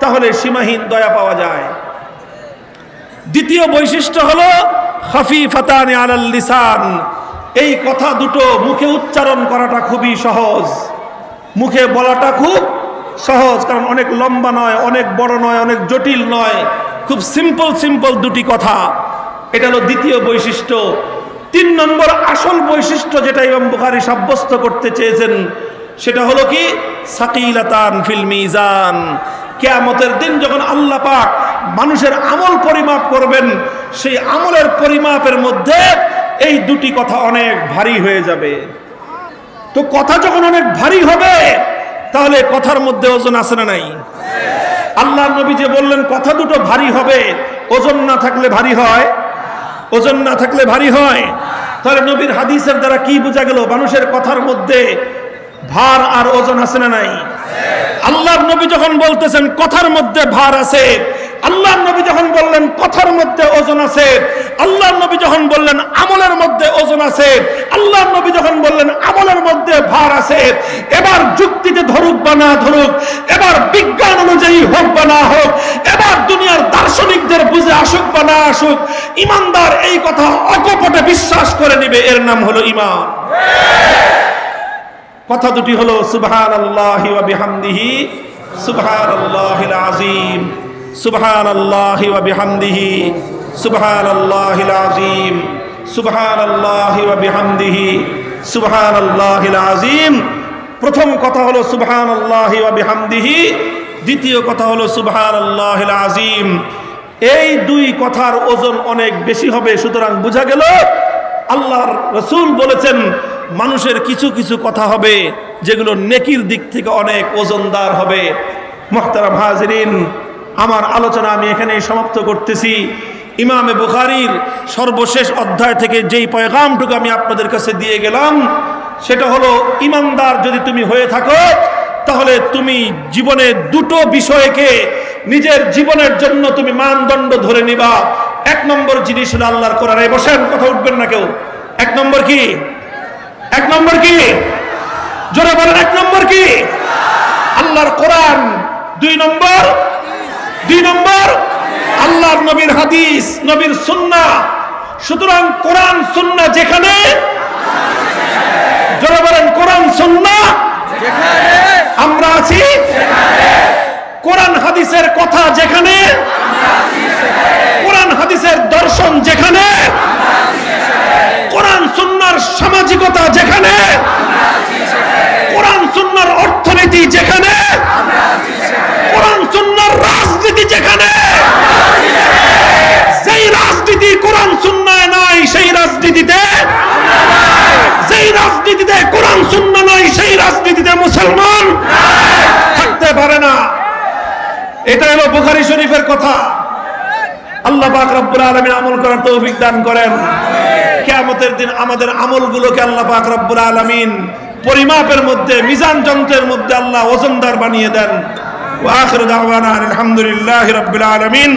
C: তাহলে সীমাহীন দয়া পাওয়া যায়। দ্বিতীয় বৈশিষ্ট্য হলো খাফিফাতানি আলাল লিসান, এই কথা দুটো মুখে উচ্চারণ করাটা খুবই সহজ, মুখে বলাটা খুব সহজ, কারণ অনেক লম্বা নয়, অনেক বড় নয়, অনেক জটিল নয়, খুব সিম্পল সিম্পল দুটি কথা। এটা হলো দ্বিতীয় বৈশিষ্ট্য। 3 নম্বর আসল বৈশিষ্ট্য যেটা ইমাম বুখারী সাব্যস্ত করতে চেয়েছেন সেটা হলো কি? সাকিলাতান ফিল মিজান। কিয়ামতের দিন যখন আল্লাহ পাক মানুষের আমল পরিমাপ করবেন, সেই আমলের পরিমাপের মধ্যে এই দুটি কথা অনেক ভারী হয়ে যাবে। তো কথা যখন অনেক ভারী হবে তাহলে কথার মধ্যে ওজন আছে না নাই? আল্লাহর নবী যে বললেন কথা দুটো ভারী হবে, ওজন না থাকলে ভারী হয়? ওজন না থাকলে ভারী হয়? তাহলে নবীর হাদিসের দ্বারা কি বোঝা গেল? মানুষের কথার মধ্যে ভার আর ওজন আছে না নাই? আল্লাহর নবী যখন বলতেছেন কথার মধ্যে ভার আছে, আল্লাহর নবী যখন বললেন কথার মধ্যে ওজন আছে, আল্লাহর নবী যখন বললেন আমলের মধ্যে ওজন আছে, আল্লাহর নবী যখন বললেন আমলের মধ্যে ভার আছে, এবার যুক্তিতে ধরুক বা না ধরুক, এবার বিজ্ঞান অনুযায়ী হোক বা না হোক, এবার দুনিয়ার দার্শনিকদের বুঝে আসুক বা না আসুক, ইমানদার এই কথা অকপটে বিশ্বাস করে নেবে, এর নাম হলো ঈমান। কথা দুটি হলো সুবহানাল্লাহি ওয়া বিহামদিহি সুবহানাল্লাহিল আযীম, সুবহানাল্লাহি ওয়া বিহামদিহি সুবহানাল্লাহিল আযীম, সুবহানাল্লাহি ওয়া বিহামদিহি সুবহানাল্লাহিল আযীম। প্রথম কথা হলো সুবহানাল্লাহি ওয়া বিহামদিহি, দ্বিতীয় কথা হলো সুবহানাল্লাহিল আযীম। এই দুই কথার ওজন অনেক বেশি হবে। সুতরাং বোঝা গেল আল্লাহর রাসূল বলেছেন মানুষের কিছু কিছু কথা হবে যেগুলো নেকির দিক থেকে অনেক ওজনদার হবে। মুহতারাম হাজিরিন, আমার আলোচনা আমি এখানেই সমাপ্ত করতেছি। ইমামে বুখারীর সর্বশেষ অধ্যায় থেকে যেই পয়গামটুকু আমি আপনাদের কাছে দিয়ে গেলাম সেটা হলো, ইমানদার যদি তুমি হয়ে থাকো তাহলে তুমি জীবনে দুটো বিষয়কে নিজের জীবনের জন্য তুমি মানদণ্ড ধরে নিবা। এক নম্বর জিনিস হলো আল্লাহর কোরআন। এই বসেন, কথা উঠবেন না কেউ। এক নম্বর কি? এক নম্বর কি? জোরে বলেন, এক নম্বর কি? আল্লাহর কোরআন। দুই নম্বর আল্লাহর নবীর হাদিস, নবীর সুন্নাহ। সুতরাং কোরআন সুন্নাহ যেখানে, জোরে বলেন, কোরআন সুন্নাহ যেখানে আমরা আছি, কোরআন হাদিসের কথা যেখানে, কোরআন হাদিসের দর্শন যেখানে, কোরআন সুন্নাহর সামাজিকতা যেখানে, কোরআন সুন্নাহর অর্থনীতি যেখানে, কোরআন সুন্নাহর রাজনীতি যেখানে, যেই রাজনীতি কোরআন সুন্নায় নাই সেই রাজনীতিতে, যেই রাজনীতিতে কোরআন সুন্নাহ নাই সেই রাজনীতিতে মুসলমান থাকতে পারে না। এটা হলো বুখারী শরীফের কথা। আল্লাহ পাক রব্বুল আলামিন আমল করার তৌফিক দান করেন। কিয়ামতের দিন আমাদের আমলগুলোকে আল্লাহ পাক রব্বুল আলামিন পরিমাপের মধ্যে, মিজান যন্ত্রের মধ্যে আল্লাহ ওজনদার বানিয়ে দেন। ওয়া আখিরু দাওয়ানা আলহামদুলিল্লাহি রাব্বিল আলামিন।